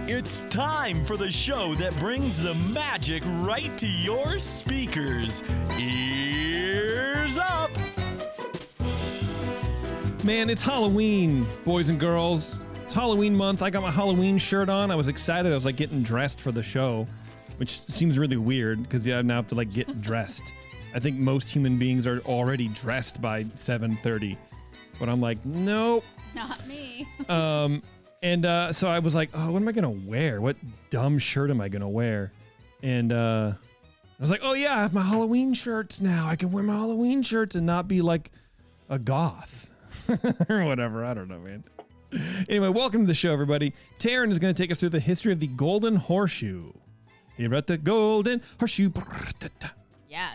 It's time for the show that brings the magic right to your speakers. Ears up! Man, it's Halloween, boys and girls. It's Halloween month. I got my Halloween shirt on. I was excited. I was like getting dressed for the show, which seems really weird because I now have to like get dressed. I think most human beings are already dressed by 7:30, but I'm like, nope. Not me. So I was like, oh, what am I going to wear? What dumb shirt am I going to wear? And I was like, oh yeah, I have my Halloween shirts now. I can wear my Halloween shirts and not be like a goth or whatever. I don't know, man. Anyway, welcome to the show, everybody. Taren is going to take us through the history of the Golden Horseshoe. Here at the Golden Horseshoe. Yeah,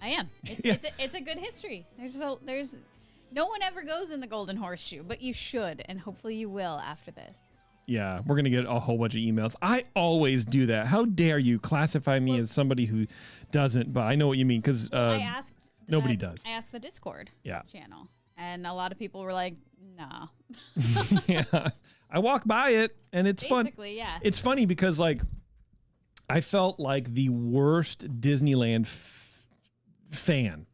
I am. It's a good history. There's no one ever goes in the Golden Horseshoe, but you should, and hopefully you will after this. Yeah, we're going to get a whole bunch of emails. I always do that. How dare you classify me as somebody who doesn't, but I know what you mean, because nobody does. I asked the Discord channel, and a lot of people were like, nah. Yeah, I walk by it, and it's fun. Basically, yeah. It's funny because, like, I felt like the worst Disneyland fan,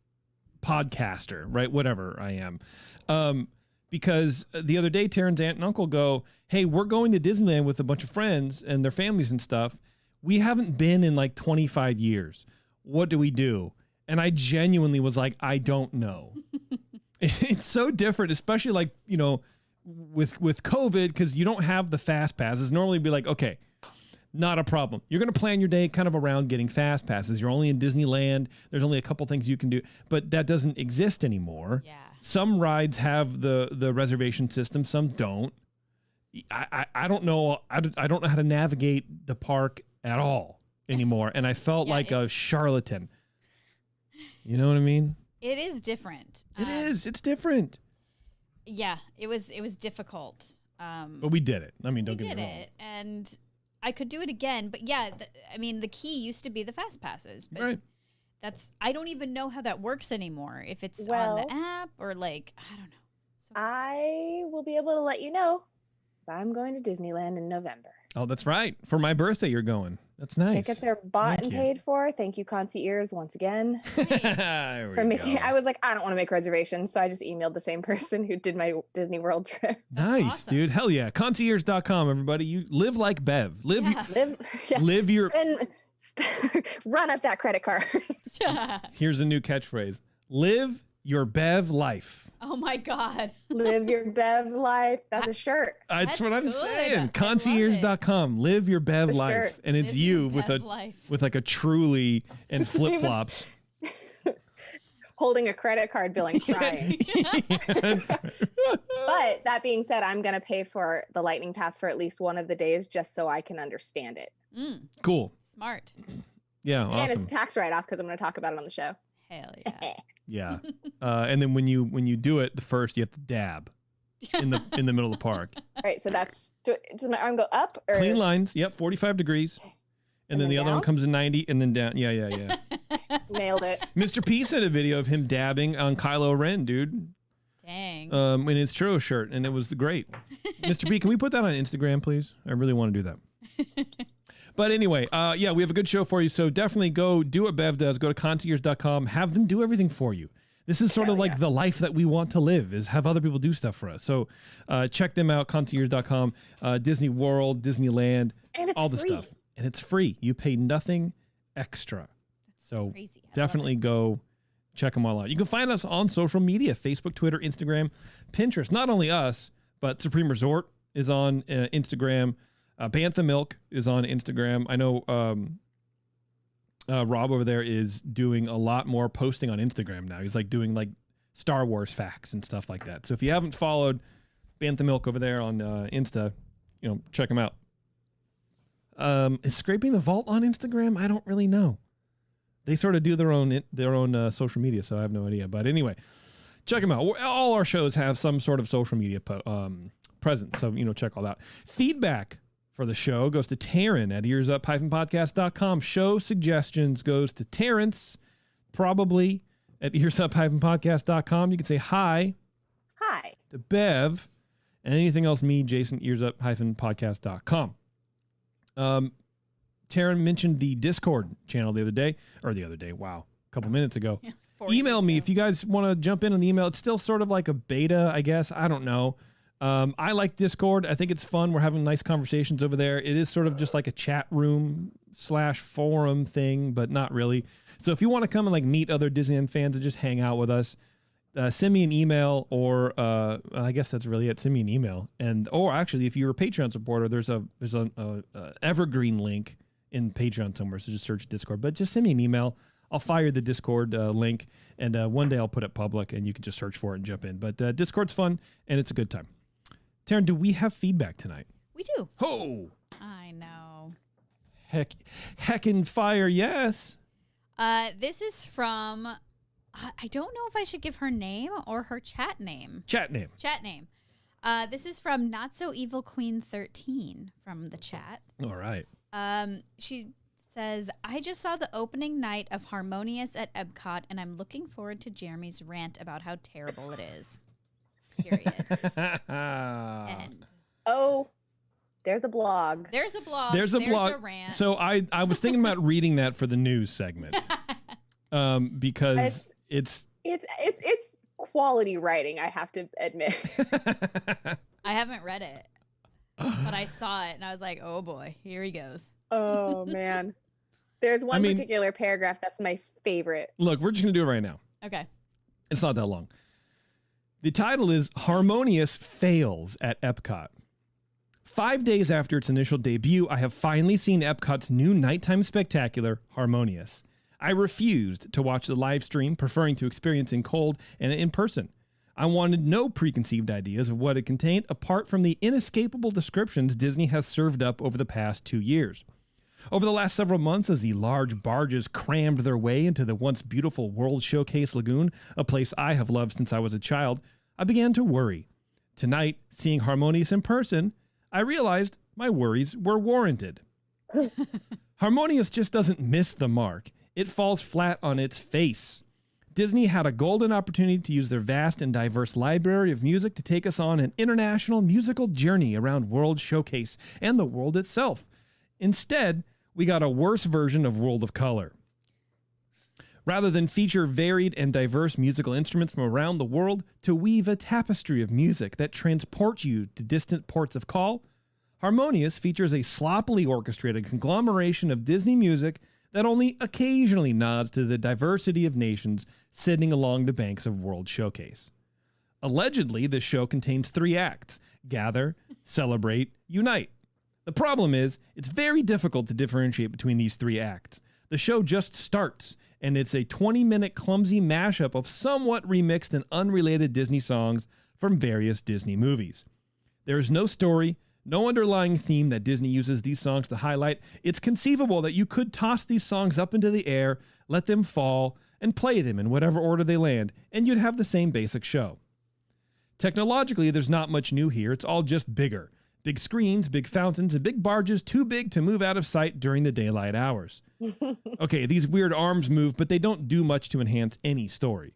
podcaster, right? Whatever I am. Because the other day, Taren's aunt and uncle go, hey, we're going to Disneyland with a bunch of friends and their families and stuff. We haven't been in like 25 years. What do we do? And I genuinely was like, I don't know. It's so different, especially like, you know, with COVID, because you don't have the fast passes. Normally be like, okay, not a problem. You're going to plan your day kind of around getting fast passes. You're only in Disneyland. There's only a couple things you can do, but that doesn't exist anymore. Yeah. Some rides have the reservation system. Some don't. I don't know. I don't know how to navigate the park at all anymore. And I felt like a charlatan. You know what I mean? It is different. It is. It's different. Yeah, it was difficult. But we did it. I mean, don't get me wrong. We did it, and I could do it again, but yeah, the key used to be the fast passes, but right. I don't even know how that works anymore. If it's on the app or like, I don't know. So I will be able to let you know. I'm going to Disneyland in November. Oh, that's right. For my birthday, you're going. That's nice. Tickets are bought and paid for. Thank you, concierge, once again. I was like, I don't want to make reservations, so I just emailed the same person who did my Disney World trip. Nice, awesome. Dude. Hell yeah. Concierge.com, everybody. You live like Bev. Live your... Run up that credit card. Here's a new catchphrase. Live your Bev life. Oh my God. Live your Bev life. That's a shirt. That's what I'm saying. Concierge.com. Live your Bev life. And it's you with like a Truly and flip-flops. Holding a credit card bill and crying. But that being said, I'm going to pay for the Lightning Pass for at least one of the days just so I can understand it. Cool. Smart. Yeah, awesome. And it's a tax write-off because I'm going to talk about it on the show. Hell yeah. Yeah. And then when you do it, first you have to dab in the middle of the park. All right, so does my arm go up? Or? Clean lines. Yep, 45 degrees. And then the other one comes in 90 and then down. Yeah. Nailed it. Mr. P sent a video of him dabbing on Kylo Ren, dude. Dang. In his churro shirt, and it was great. Mr. P, can we put that on Instagram, please? I really want to do that. But anyway, we have a good show for you, so definitely go do what Bev does. Go to concierge.com. Have them do everything for you. This is sort of like the life that we want to live, is have other people do stuff for us. So check them out, concierge.com, Disney World, Disneyland, and it's all the free. stuff. And it's free. You pay nothing extra. That's so crazy. Definitely go check them all out. You can find us on social media, Facebook, Twitter, Instagram, Pinterest. Not only us, but Supreme Resort is on Instagram. Bantha Milk is on Instagram. I know Rob over there is doing a lot more posting on Instagram now. He's like doing like Star Wars facts and stuff like that. So if you haven't followed Bantha Milk over there on Insta, check him out. Is Scraping the Vault on Instagram? I don't really know. They sort of do their own social media, so I have no idea. But anyway, check them out. All our shows have some sort of social media presence, so check all that. Feedback for the show goes to Taren at earsup-podcast.com. Show suggestions goes to Terrence, probably at earsup-podcast.com. You can say hi Hi to Bev And anything else, me, Jason, earsup-podcast.com. Taren mentioned the Discord channel the other day. Wow, a couple minutes ago. Yeah, Email me if you guys want to jump in on the email. It's still sort of like a beta, I guess. I don't know. I like Discord. I think it's fun. We're having nice conversations over there. It is sort of just like a chat room / forum thing, but not really. So if you want to come and like meet other Disneyland fans and just hang out with us, send me an email, or I guess that's really it. Send me an email, or actually, if you're a Patreon supporter, there's a evergreen link in Patreon somewhere. So just search Discord. But just send me an email. I'll fire the Discord link, and one day I'll put it public, and you can just search for it and jump in. But Discord's fun, and it's a good time. Taren, do we have feedback tonight? We do. Oh! I know. Heckin' fire, yes. This is from, I don't know if I should give her name or her chat name. Chat name. This is from Not So Evil Queen 13 from the chat. All right. She says, I just saw the opening night of Harmonious at Epcot, and I'm looking forward to Jeremy's rant about how terrible it is. Period. End. Oh, there's a blog. There's a blog. There's a rant. So I was thinking about reading that for the news segment. Because it's quality writing, I have to admit. I haven't read it, but I saw it and I was like, oh boy, here he goes. Oh man. There's one particular paragraph that's my favorite. Look, we're just going to do it right now. Okay. It's not that long. The title is Harmonious Fails at Epcot. 5 days after its initial debut, I have finally seen Epcot's new nighttime spectacular, Harmonious. I refused to watch the live stream, preferring to experience in cold and in person. I wanted no preconceived ideas of what it contained apart from the inescapable descriptions Disney has served up over the past 2 years. Over the last several months, as the large barges crammed their way into the once beautiful World Showcase Lagoon, a place I have loved since I was a child, I began to worry. Tonight, seeing Harmonious in person, I realized my worries were warranted. Harmonious just doesn't miss the mark. It falls flat on its face. Disney had a golden opportunity to use their vast and diverse library of music to take us on an international musical journey around World Showcase and the world itself. Instead, we got a worse version of World of Color. Rather than feature varied and diverse musical instruments from around the world to weave a tapestry of music that transports you to distant ports of call, Harmonious features a sloppily orchestrated conglomeration of Disney music that only occasionally nods to the diversity of nations sitting along the banks of World Showcase. Allegedly, this show contains 3 acts: gather, celebrate, unite. The problem is, it's very difficult to differentiate between these 3 acts. The show just starts, and it's a 20-minute clumsy mashup of somewhat remixed and unrelated Disney songs from various Disney movies. There is no story, no underlying theme that Disney uses these songs to highlight. It's conceivable that you could toss these songs up into the air, let them fall, and play them in whatever order they land, and you'd have the same basic show. Technologically, there's not much new here. It's all just bigger. Big screens, big fountains, and big barges too big to move out of sight during the daylight hours. Okay, these weird arms move, but they don't do much to enhance any story.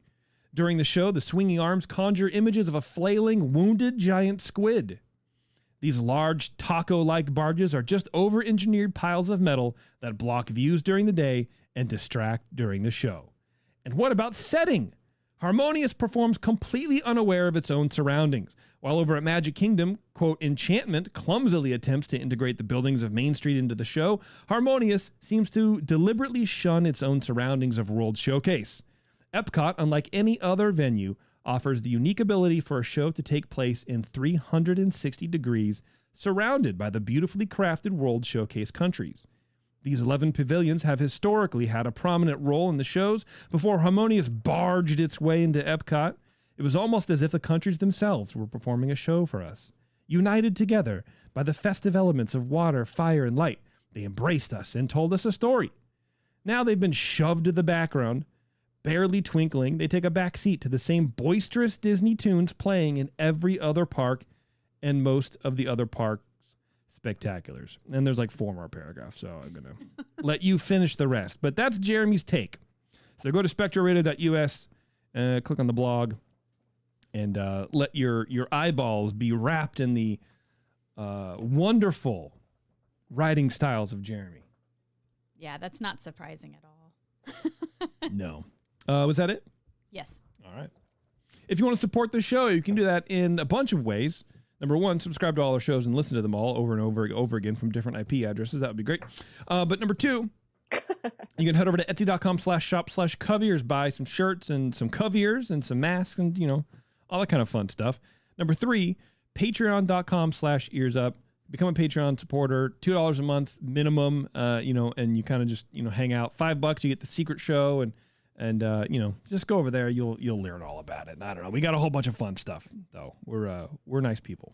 During the show, the swinging arms conjure images of a flailing, wounded giant squid. These large, taco-like barges are just over-engineered piles of metal that block views during the day and distract during the show. And what about setting? Harmonious performs completely unaware of its own surroundings. While over at Magic Kingdom, quote, Enchantment clumsily attempts to integrate the buildings of Main Street into the show, Harmonious seems to deliberately shun its own surroundings of World Showcase. Epcot, unlike any other venue, offers the unique ability for a show to take place in 360 degrees, surrounded by the beautifully crafted World Showcase countries. These 11 pavilions have historically had a prominent role in the shows before Harmonious barged its way into Epcot. It was almost as if the countries themselves were performing a show for us. United together by the festive elements of water, fire, and light, they embraced us and told us a story. Now they've been shoved to the background. Barely twinkling, they take a back seat to the same boisterous Disney tunes playing in every other park and most of the other parks' spectaculars. And there's like 4 more paragraphs, so I'm going to let you finish the rest. But that's Jeremy's take. So go to spectraradio.us, click on the blog, and let your eyeballs be wrapped in the wonderful writing styles of Jeremy. Yeah, that's not surprising at all. No. Was that it? Yes. All right. If you want to support the show, you can do that in a bunch of ways. Number one, subscribe to all our shows and listen to them all over and over again from different IP addresses. That would be great. But number two, you can head over to etsy.com/shop/coveyears, buy some shirts and some coveyears and some masks and, all that kind of fun stuff. Number three, patreon.com/earsup. Become a Patreon supporter, $2 a month minimum, and you kind of just, hang out. $5, you get the secret show and just go over there. You'll learn all about it. I don't know. We got a whole bunch of fun stuff, though. We're nice people.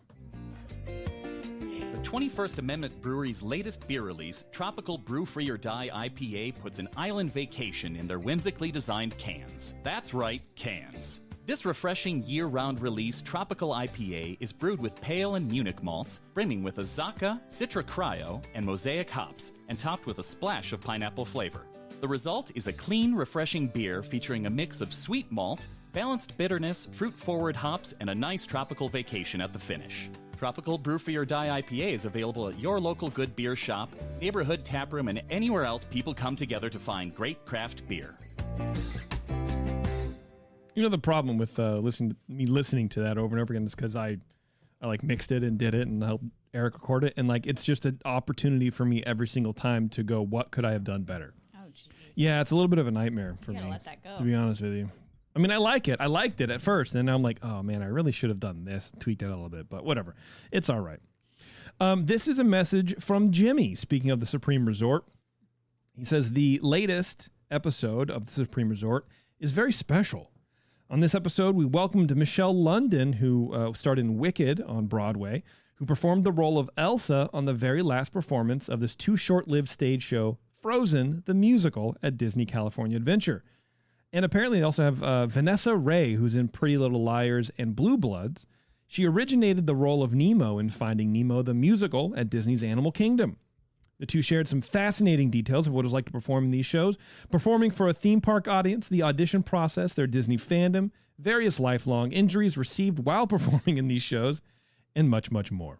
The 21st Amendment Brewery's latest beer release, Tropical Brew Free or Die IPA, puts an island vacation in their whimsically designed cans. That's right, cans. This refreshing year-round release, Tropical IPA, is brewed with pale and Munich malts, brimming with Azacca, Citra Cryo, and Mosaic hops, and topped with a splash of pineapple flavor. The result is a clean, refreshing beer featuring a mix of sweet malt, balanced bitterness, fruit-forward hops, and a nice tropical vacation at the finish. Tropical Brew Free or Die IPA is available at your local good beer shop, neighborhood taproom, and anywhere else people come together to find great craft beer. The problem with listening to that over and over again is because I mixed it and did it and helped Eric record it, and it's just an opportunity for me every single time to go, what could I have done better? Oh, geez. Yeah, it's a little bit of a nightmare for me. Let that go. To be honest with you. I mean, I like it. I liked it at first, and now I'm like, oh man, I really should have done this, tweaked it a little bit, but whatever. It's all right. This is a message from Jimmy. Speaking of the Supreme Resort, he says the latest episode of the Supreme Resort is very special. On this episode, we welcomed Michelle London, who starred in Wicked on Broadway, who performed the role of Elsa on the very last performance of this too short-lived stage show, Frozen, the musical, at Disney California Adventure. And apparently they also have Vanessa Ray, who's in Pretty Little Liars and Blue Bloods. She originated the role of Nemo in Finding Nemo, the musical, at Disney's Animal Kingdom. The two shared some fascinating details of what it was like to perform in these shows, performing for a theme park audience, the audition process, their Disney fandom, various lifelong injuries received while performing in these shows, and much, much more.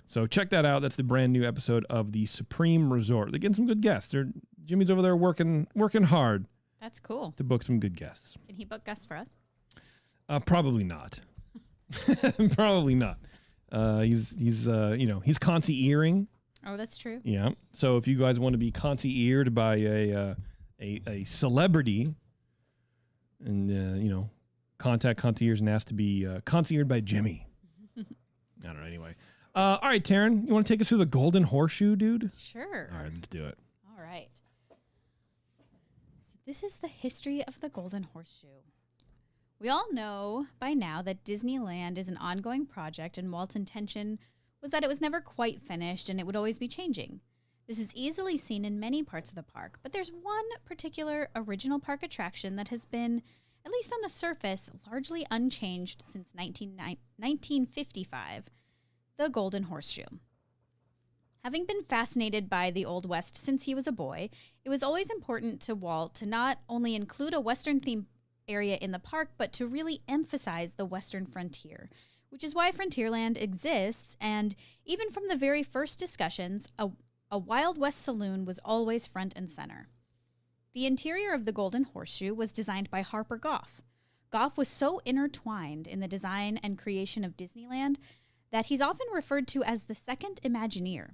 So check that out. That's the brand new episode of the Supreme Resort. They're getting some good guests. Jimmy's over there working hard. That's cool. To book some good guests. Can he book guests for us? Probably not. Probably not. He's concierge-ing. Oh, that's true. Yeah. So if you guys want to be concierged by a celebrity, and contact concierge and ask to be concierged by Jimmy. I don't know. Anyway. All right, Taren, you want to take us through the Golden Horseshoe, dude? Sure. All right, let's do it. All right. So this is the history of the Golden Horseshoe. We all know by now that Disneyland is an ongoing project, and Walt's intention was that it was never quite finished and it would always be changing. This is easily seen in many parts of the park, but there's one particular original park attraction that has been, at least on the surface, largely unchanged since 1955, the Golden Horseshoe. Having been fascinated by the Old West since he was a boy, it was always important to Walt to not only include a Western-themed area in the park, but to really emphasize the Western frontier, which is why Frontierland exists, and even from the very first discussions, a Wild West saloon was always front and center. The interior of the Golden Horseshoe was designed by Harper Goff. Goff was so intertwined in the design and creation of Disneyland that he's often referred to as the second Imagineer.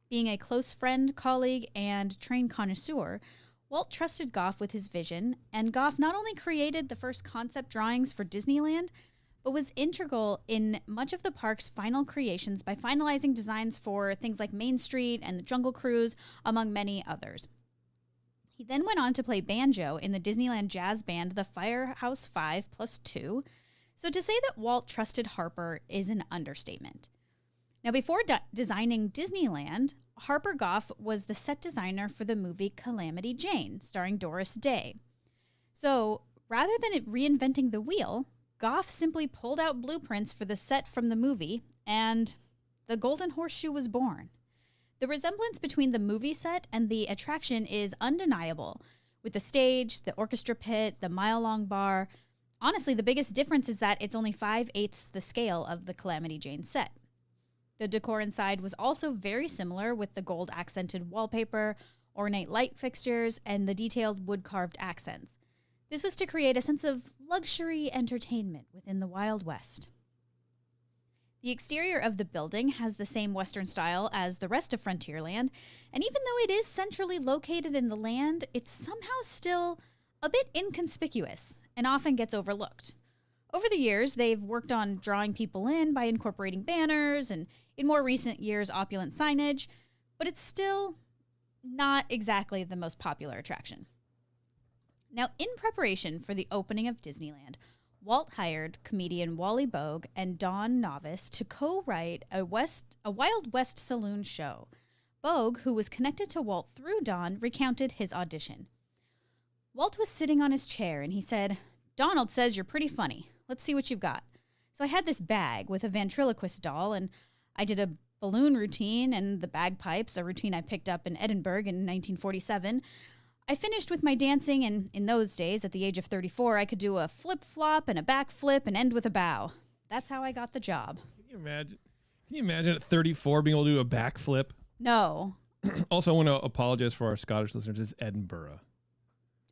Being a close friend, colleague, and trained connoisseur, Walt trusted Goff with his vision, and Goff not only created the first concept drawings for Disneyland, but was integral in much of the park's final creations by finalizing designs for things like Main Street and the Jungle Cruise, among many others. He then went on to play banjo in the Disneyland jazz band, the Firehouse 5+2. So to say that Walt trusted Harper is an understatement. Now, before designing Disneyland, Harper Goff was the set designer for the movie Calamity Jane, starring Doris Day. So rather than reinventing the wheel, Goff simply pulled out blueprints for the set from the movie, and the Golden Horseshoe was born. The resemblance between the movie set and the attraction is undeniable, with the stage, the orchestra pit, the mile-long bar, honestly, the biggest difference is that it's only 5/8 the scale of the Calamity Jane set. The decor inside was also very similar, with the gold accented wallpaper, ornate light fixtures, and the detailed wood-carved accents. This was to create a sense of luxury entertainment within the Wild West. The exterior of the building has the same Western style as the rest of Frontierland, and even though it is centrally located in the land, it's somehow still a bit inconspicuous and often gets overlooked. Over the years, they've worked on drawing people in by incorporating banners and, in more recent years, opulent signage, but it's still not exactly the most popular attraction. Now, in preparation for the opening of Disneyland, Walt hired comedian Wally Bogue and Don Novice to co-write a Wild West saloon show. Bogue, who was connected to Walt through Don, recounted his audition. Walt was sitting on his chair and he said, "Donald says you're pretty funny. Let's see what you've got." So I had this bag with a ventriloquist doll, and I did a balloon routine and the bagpipes, a routine I picked up in Edinburgh in 1947. I finished with my dancing, and in those days, at the age of 34, I could do a flip-flop and a backflip and end with a bow. That's how I got the job. Can you imagine at 34 being able to do a backflip? No. Also, I want to apologize for our Scottish listeners. It's Edinburgh.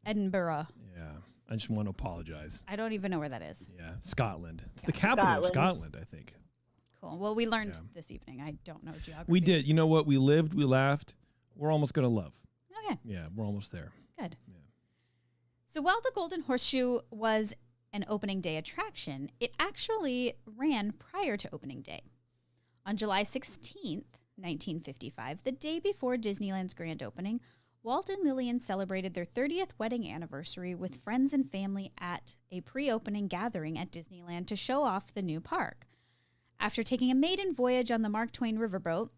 Edinburgh. Yeah. I just want to apologize. I don't even know where that is. Yeah. Scotland. It's the capital of Scotland, I think. Cool. Well, we learned this evening. I don't know geography. We did. You know what? We lived, we laughed. We're almost going to love. Okay. Yeah, we're almost there. Good. Yeah. So while the Golden Horseshoe was an opening day attraction, it actually ran prior to opening day. On July 16th, 1955, the day before Disneyland's grand opening, Walt and Lillian celebrated their 30th wedding anniversary with friends and family at a pre-opening gathering at Disneyland to show off the new park. After taking a maiden voyage on the Mark Twain riverboat,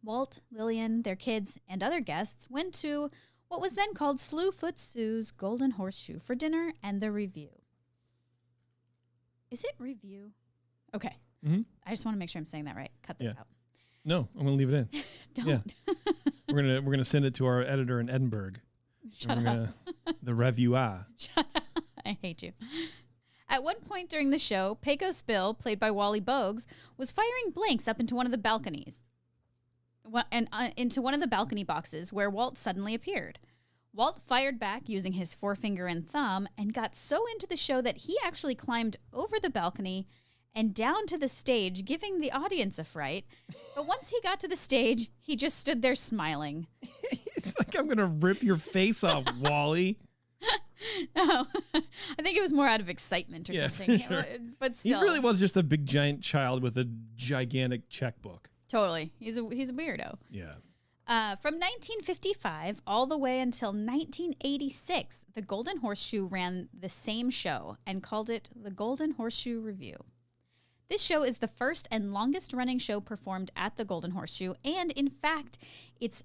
Walt, Lillian, their kids, and other guests went to what was then called Slewfoot Sue's Golden Horseshoe for dinner and the review. Is it review? Okay. Mm-hmm. I just want to make sure I'm saying that right. Cut this out. No, I'm going to leave it in. Don't. Yeah. We're gonna send it to our editor in Edinburgh. Shut up. The review. Shut up. I hate you. At one point during the show, Pecos Bill, played by Wally Bogues, was firing blanks up into one of the balconies. Into one of the balcony boxes where Walt suddenly appeared. Walt fired back using his forefinger and thumb and got so into the show that he actually climbed over the balcony and down to the stage, giving the audience a fright. But once he got to the stage, he just stood there smiling. It's like, I'm going to rip your face off, Wally. No, I think it was more out of excitement or something. Sure. But still. He really was just a big, giant child with a gigantic checkbook. Totally. He's a weirdo. Yeah. From 1955 all the way until 1986, the Golden Horseshoe ran the same show and called it the Golden Horseshoe Review. This show is the first and longest running show performed at the Golden Horseshoe, and in fact, its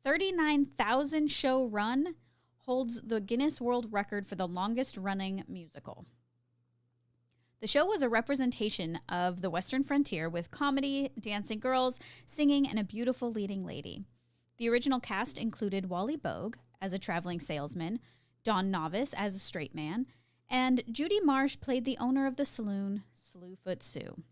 39,000 show run holds the Guinness World Record for the longest running musical. The show was a representation of the Western frontier with comedy, dancing girls, singing, and a beautiful leading lady. The original cast included Wally Bogue as a traveling salesman, Don Novice as a straight man, and Judy Marsh played the owner of the saloon, Slewfoot Sue.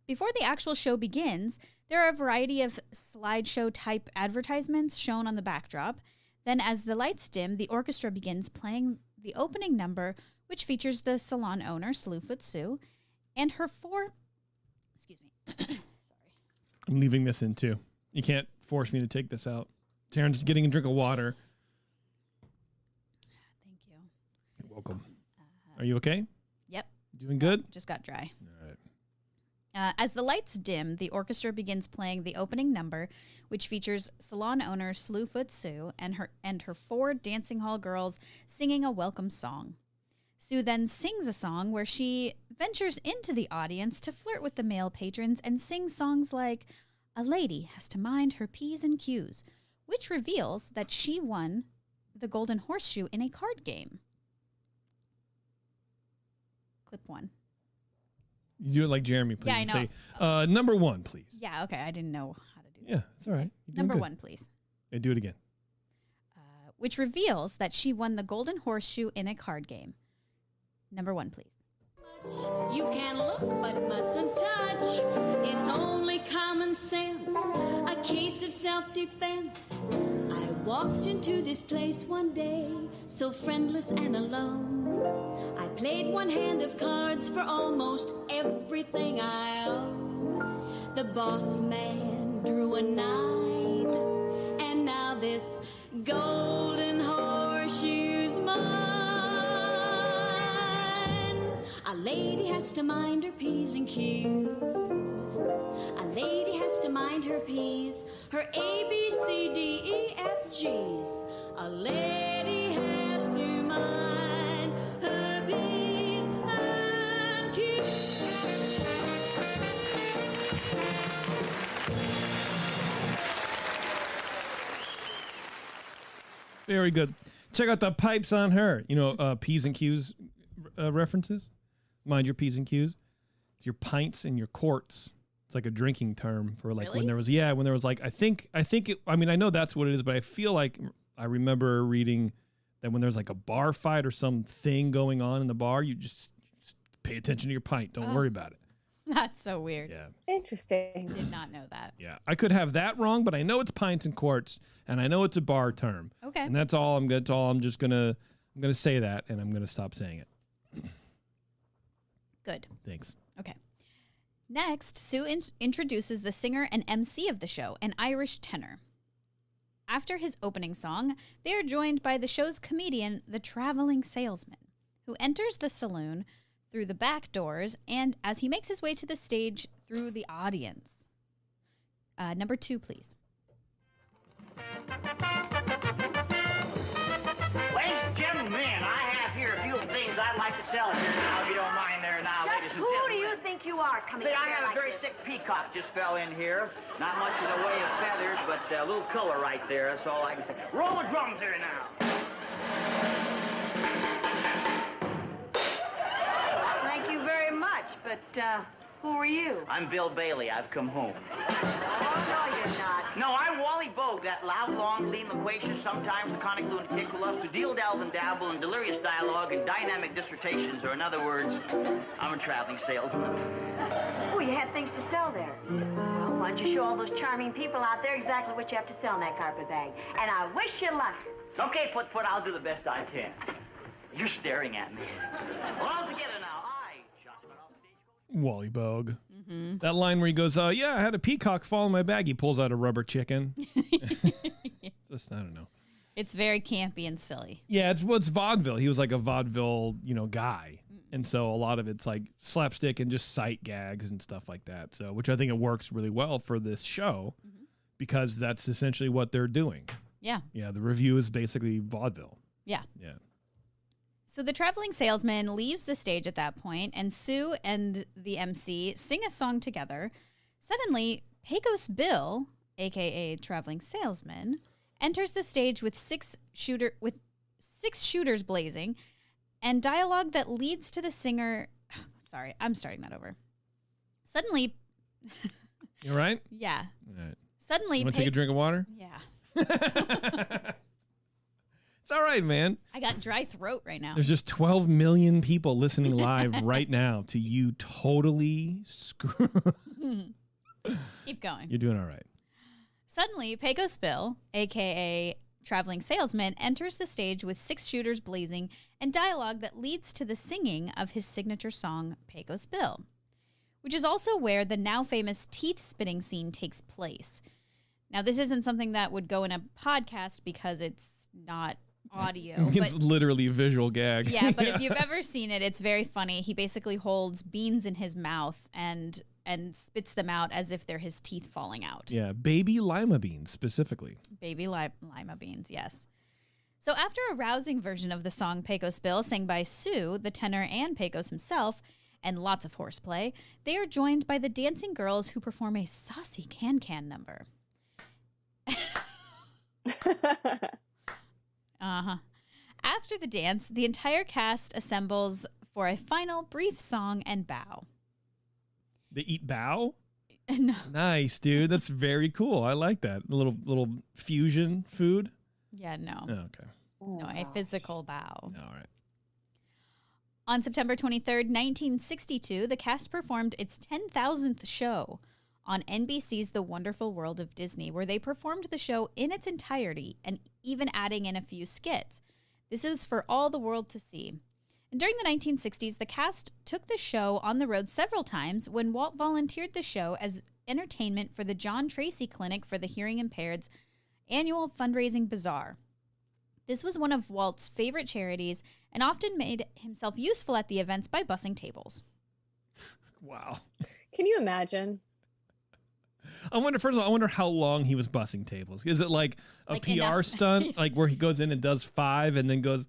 Before the actual show begins, there are a variety of slideshow-type advertisements shown on the backdrop. Then as the lights dim, the orchestra begins playing the opening number, which features the salon owner, Slewfoot Sue, and her sorry. I'm leaving this in too. You can't force me to take this out. Taren's just getting a drink of water. Thank you. You're welcome. Are you okay? Yep. Doing good? Just got dry. All right. As the lights dim, the orchestra begins playing the opening number, which features salon owner Slewfoot Sue and her 4 dancing hall girls singing a welcome song. Sue then sings a song where she ventures into the audience to flirt with the male patrons and sing songs like "A Lady Has to Mind Her P's and Q's," which reveals that she won the Golden Horseshoe in a card game. Clip 1. You do it like Jeremy, please. Yeah, I know. Say, number 1, please. Yeah, okay. I didn't know how to do that. Yeah, it's all right. Number 1, please. Okay, do it again. Which reveals that she won the Golden Horseshoe in a card game. Number 1, please. You can look but mustn't touch. It's only common sense, a case of self-defense. I walked into this place one day, so friendless and alone. I played one hand of cards for almost everything I own. The boss man drew a 9, and now this golden horseshoe's mine. A lady has to mind her P's and Q's. A lady has to mind her P's, her A, B, C, D, E, F, G's. A lady has to mind her P's and Q's. Very good. Check out the pipes on her. You know, P's and Q's references. Mind your P's and Q's. It's your pints and your quarts. It's like a drinking term for like when there was like, I think it, I mean, I know that's what it is, but I feel like I remember reading that when there's like a bar fight or something going on in the bar, you just pay attention to your pint. Don't worry about it. That's so weird. Yeah. Interesting. Did not know that. Yeah. I could have that wrong, but I know it's pints and quarts and I know it's a bar term. Okay. And that's all I'm going to, I'm going to say that and I'm going to stop saying it. Good. Thanks. Okay. Next, Sue introduces the singer and MC of the show, an Irish tenor. After his opening song, they are joined by the show's comedian, the traveling salesman, who enters the saloon through the back doors and as he makes his way to the stage through the audience. Number 2, please. Ladies and gentlemen, I have here a few things I'd like to sell here now, if you don't mind there now, ladies and Who gentlemen. do you think you are coming See, in I here have a like very this? sick peacock just fell in here. Not much in the way of feathers, but a little color right there. That's all I can say. Roll the drums here now. Thank you very much, but who are you? I'm Bill Bailey. I've come home. Oh, no, you're not. No, I'm Wally Bogue, that loud, long, lean, loquacious, sometimes laconic lunatic who loves to deal, delve, and dabble in delirious dialogue and dynamic dissertations, or in other words, I'm a traveling salesman. Oh, you had things to sell there. Well, why don't you show all those charming people out there exactly what you have to sell in that carpet bag? And I wish you luck. Okay, Foot, I'll do the best I can. You're staring at me. Well, all together now. Wally Bogue. Mm-hmm. That line where he goes, yeah, I had a peacock fall in my bag. He pulls out a rubber chicken. Just, I don't know. It's very campy and silly. Yeah, it's vaudeville. He was like a vaudeville, guy. And so a lot of it's like slapstick and just sight gags and stuff like that. So, which I think it works really well for this show because that's essentially what they're doing. Yeah. Yeah, the review is basically vaudeville. Yeah. Yeah. So the traveling salesman leaves the stage at that point, and Sue and the MC sing a song together. Suddenly, Pecos Bill, a.k.a. traveling salesman, enters the stage with six shooters blazing and dialogue that leads to the singer. Sorry, I'm starting that over. Suddenly. You all right? Yeah. All right. Suddenly. You want to take a drink of water? Yeah. It's all right, man. I got dry throat right now. There's just 12 million people listening live right now to you totally screw. Keep going. You're doing all right. Suddenly, Pecos Bill, a.k.a. traveling salesman, enters the stage with six shooters blazing and dialogue that leads to the singing of his signature song, Pecos Bill, which is also where the now famous teeth-spitting scene takes place. Now, this isn't something that would go in a podcast because it's not audio. It's literally a visual gag. Yeah, but if you've ever seen it, it's very funny. He basically holds beans in his mouth and spits them out as if they're his teeth falling out. Yeah, baby lima beans specifically. Baby lima beans, yes. So after a rousing version of the song Pecos Bill, sang by Sue, the tenor, and Pecos himself, and lots of horseplay, they are joined by the dancing girls who perform a saucy can-can number. Uh-huh. After the dance, the entire cast assembles for a final brief song and bow. They eat bow? No. Nice, dude. That's very cool. I like that. A little fusion food. Yeah, no. Oh, okay. No, a physical bow. All right. On September 23rd, 1962, the cast performed its 10,000th show on NBC's The Wonderful World of Disney, where they performed the show in its entirety and even adding in a few skits. This is for all the world to see. And during the 1960s, the cast took the show on the road several times when Walt volunteered the show as entertainment for the John Tracy Clinic for the Hearing Impaired's annual fundraising bazaar. This was one of Walt's favorite charities and often made himself useful at the events by bussing tables. Wow. Can you imagine? I wonder how long he was bussing tables. Is it like a PR stunt, like where he goes in and does 5 and then goes,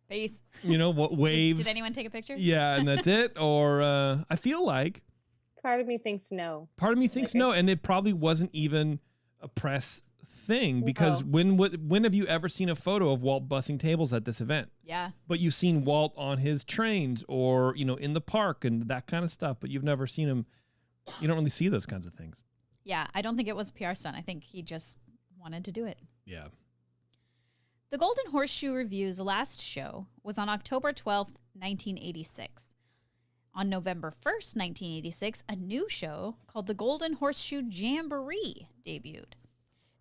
peace. What waves? Did anyone take a picture? Yeah, and that's it? Or I feel like. Part of me thinks no. Part of me thinks no, and it probably wasn't even a press thing because when have you ever seen a photo of Walt bussing tables at this event? Yeah. But you've seen Walt on his trains or, in the park and that kind of stuff, but you've never seen him. You don't really see those kinds of things. Yeah, I don't think it was a PR stunt. I think he just wanted to do it. Yeah. The Golden Horseshoe Review's last show was on October 12th, 1986. On November 1st, 1986, a new show called the Golden Horseshoe Jamboree debuted.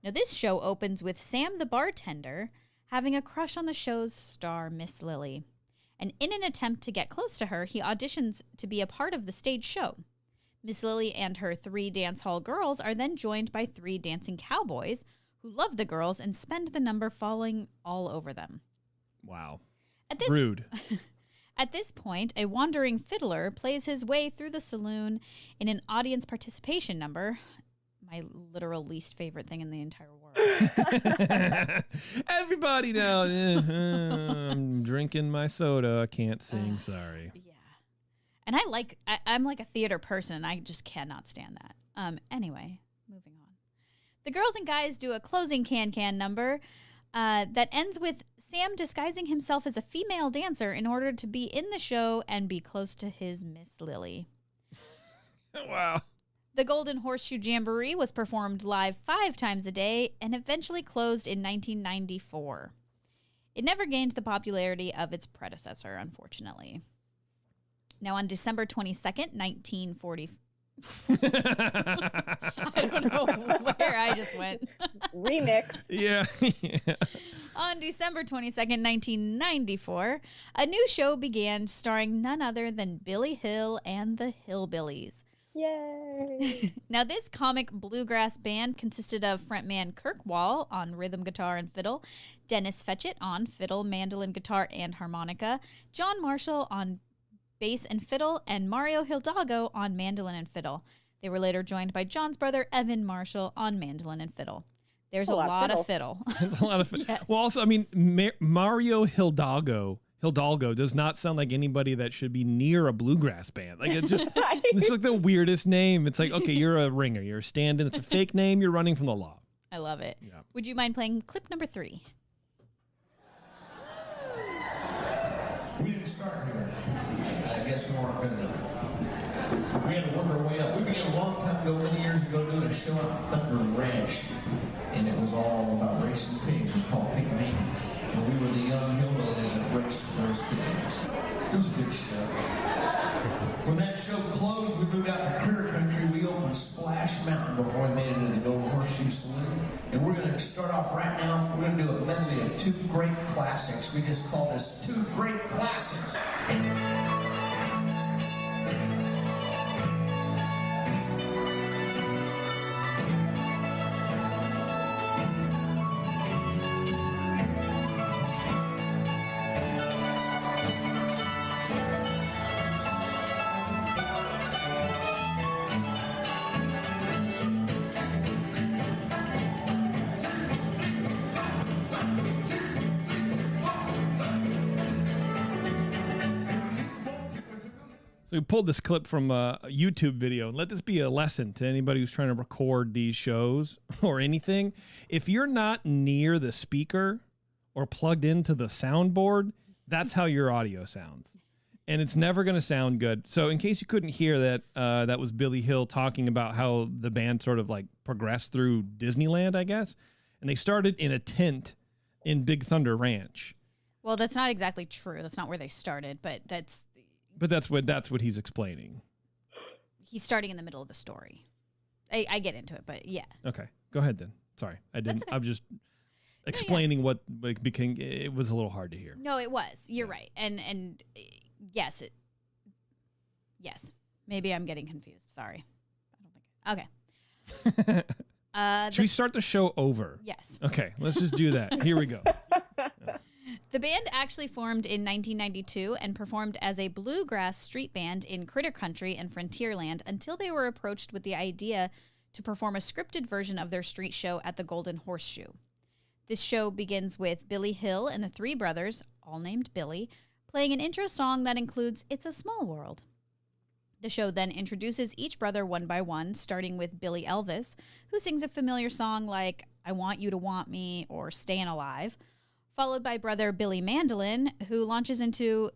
Now, this show opens with Sam the bartender having a crush on the show's star, Miss Lily. And in an attempt to get close to her, he auditions to be a part of the stage show. Miss Lily and her 3 dance hall girls are then joined by 3 dancing cowboys who love the girls and spend the number falling all over them. Wow. Rude. At this point, a wandering fiddler plays his way through the saloon in an audience participation number. My literal least favorite thing in the entire world. Everybody now. I'm drinking my soda. I can't sing. Sorry. Yeah. And I'm like a theater person. I just cannot stand that. Anyway, moving on. The girls and guys do a closing can number that ends with Sam disguising himself as a female dancer in order to be in the show and be close to his Miss Lily. Wow. The Golden Horseshoe Jamboree was performed live 5 times a day and eventually closed in 1994. It never gained the popularity of its predecessor, unfortunately. Now, on December 22nd, 1940... I don't know where I just went. Remix. Yeah. On December 22nd, 1994, a new show began starring none other than Billy Hill and the Hillbillies. Yay. Now, this comic bluegrass band consisted of frontman Kirk Wall on rhythm guitar and fiddle, Dennis Fetchit on fiddle, mandolin, guitar, and harmonica, John Marshall on bass and fiddle, and Mario Hidalgo on mandolin and fiddle. They were later joined by John's brother, Evan Marshall, on mandolin and fiddle. There's a lot of fiddle. There's a lot of fiddle. Yes. Well, also, I mean, Mario Hidalgo does not sound like anybody that should be near a bluegrass band. Like, it's just, it's like the weirdest name. It's like, okay, you're a ringer. You're a stand-in. It's a fake name. You're running from the law. I love it. Yeah. Would you mind playing clip number 3? We didn't start here. I guess we weren't good enough. We had to work our way up. We began a long time ago, many years ago, doing a show out at Thunder Ranch. And it was all about racing pigs. It was called Pig Mania. And we were the young hillbillies that raced those pigs. It was a good show. When that show closed, we moved out to Clear Country. We opened Splash Mountain before we made it into the Golden Horseshoe Saloon. And we're going to start off right now. We're going to do a medley of 2 great classics. We just call this 2 Great Classics. So we pulled this clip from a YouTube video, and let this be a lesson to anybody who's trying to record these shows or anything. If you're not near the speaker or plugged into the soundboard, that's how your audio sounds. And it's never going to sound good. So in case you couldn't hear that, that was Billy Hill talking about how the band sort of like progressed through Disneyland, I guess. And they started in a tent in Big Thunder Ranch. Well, that's not exactly true. That's not where they started, but that's what he's explaining. He's starting in the middle of the story. I get into it, but yeah. Okay, go ahead then. Sorry, I didn't. Okay. I'm just explaining what became. It was a little hard to hear. No, it was. You're right, and yes, yes. Maybe I'm getting confused. Sorry. I don't think. Okay. Should we start the show over? Yes. Okay, let's just do that. Here we go. The band actually formed in 1992 and performed as a bluegrass street band in Critter Country and Frontierland until they were approached with the idea to perform a scripted version of their street show at the Golden Horseshoe. This show begins with Billy Hill and the three brothers, all named Billy, playing an intro song that includes It's a Small World. The show then introduces each brother one by one, starting with Billy Elvis, who sings a familiar song like I Want You to Want Me or Stayin' Alive, followed by brother Billy Mandolin, who launches into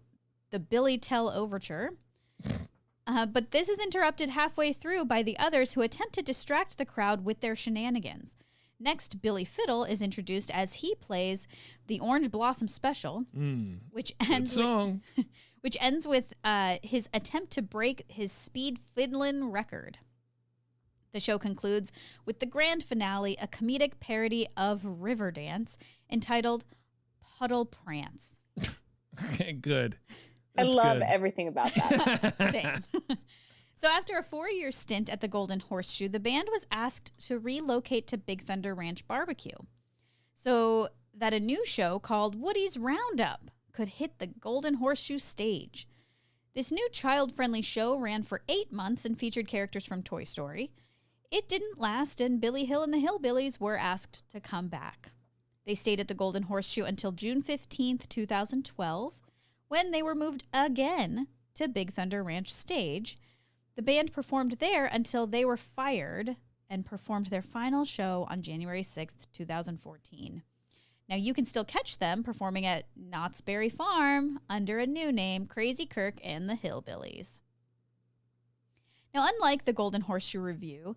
the Billy Tell Overture. But this is interrupted halfway through by the others who attempt to distract the crowd with their shenanigans. Next, Billy Fiddle is introduced as he plays the Orange Blossom Special, which ends with his attempt to break his speed fiddlin' record. The show concludes with the grand finale, a comedic parody of Riverdance entitled Puddle Prance. Okay, good. I love everything about that. Same. So after a 4-year stint at the Golden Horseshoe, the band was asked to relocate to Big Thunder Ranch Barbecue so that a new show called Woody's Roundup could hit the Golden Horseshoe stage. This new child-friendly show ran for 8 months and featured characters from Toy Story. It didn't last, and Billy Hill and the Hillbillies were asked to come back. They stayed at the Golden Horseshoe until June 15th, 2012, when they were moved again to Big Thunder Ranch stage. The band performed there until they were fired and performed their final show on January 6th, 2014. Now, you can still catch them performing at Knott's Berry Farm under a new name, Crazy Kirk and the Hillbillies. Now, unlike the Golden Horseshoe Review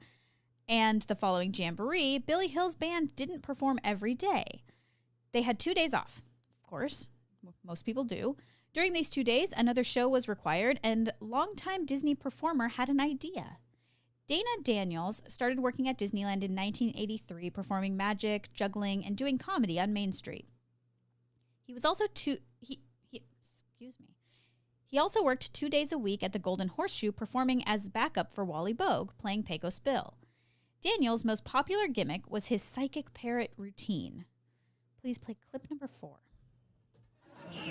and the following Jamboree, Billy Hill's band didn't perform every day. They had 2 days off, of course. Most people do. During these 2 days, another show was required, and longtime Disney performer had an idea. Dana Daniels started working at Disneyland in 1983, performing magic, juggling, and doing comedy on Main Street. He also worked 2 days a week at the Golden Horseshoe, performing as backup for Wally Bogue, playing Pecos Bill. Daniels' most popular gimmick was his psychic parrot routine. Please play clip number 4.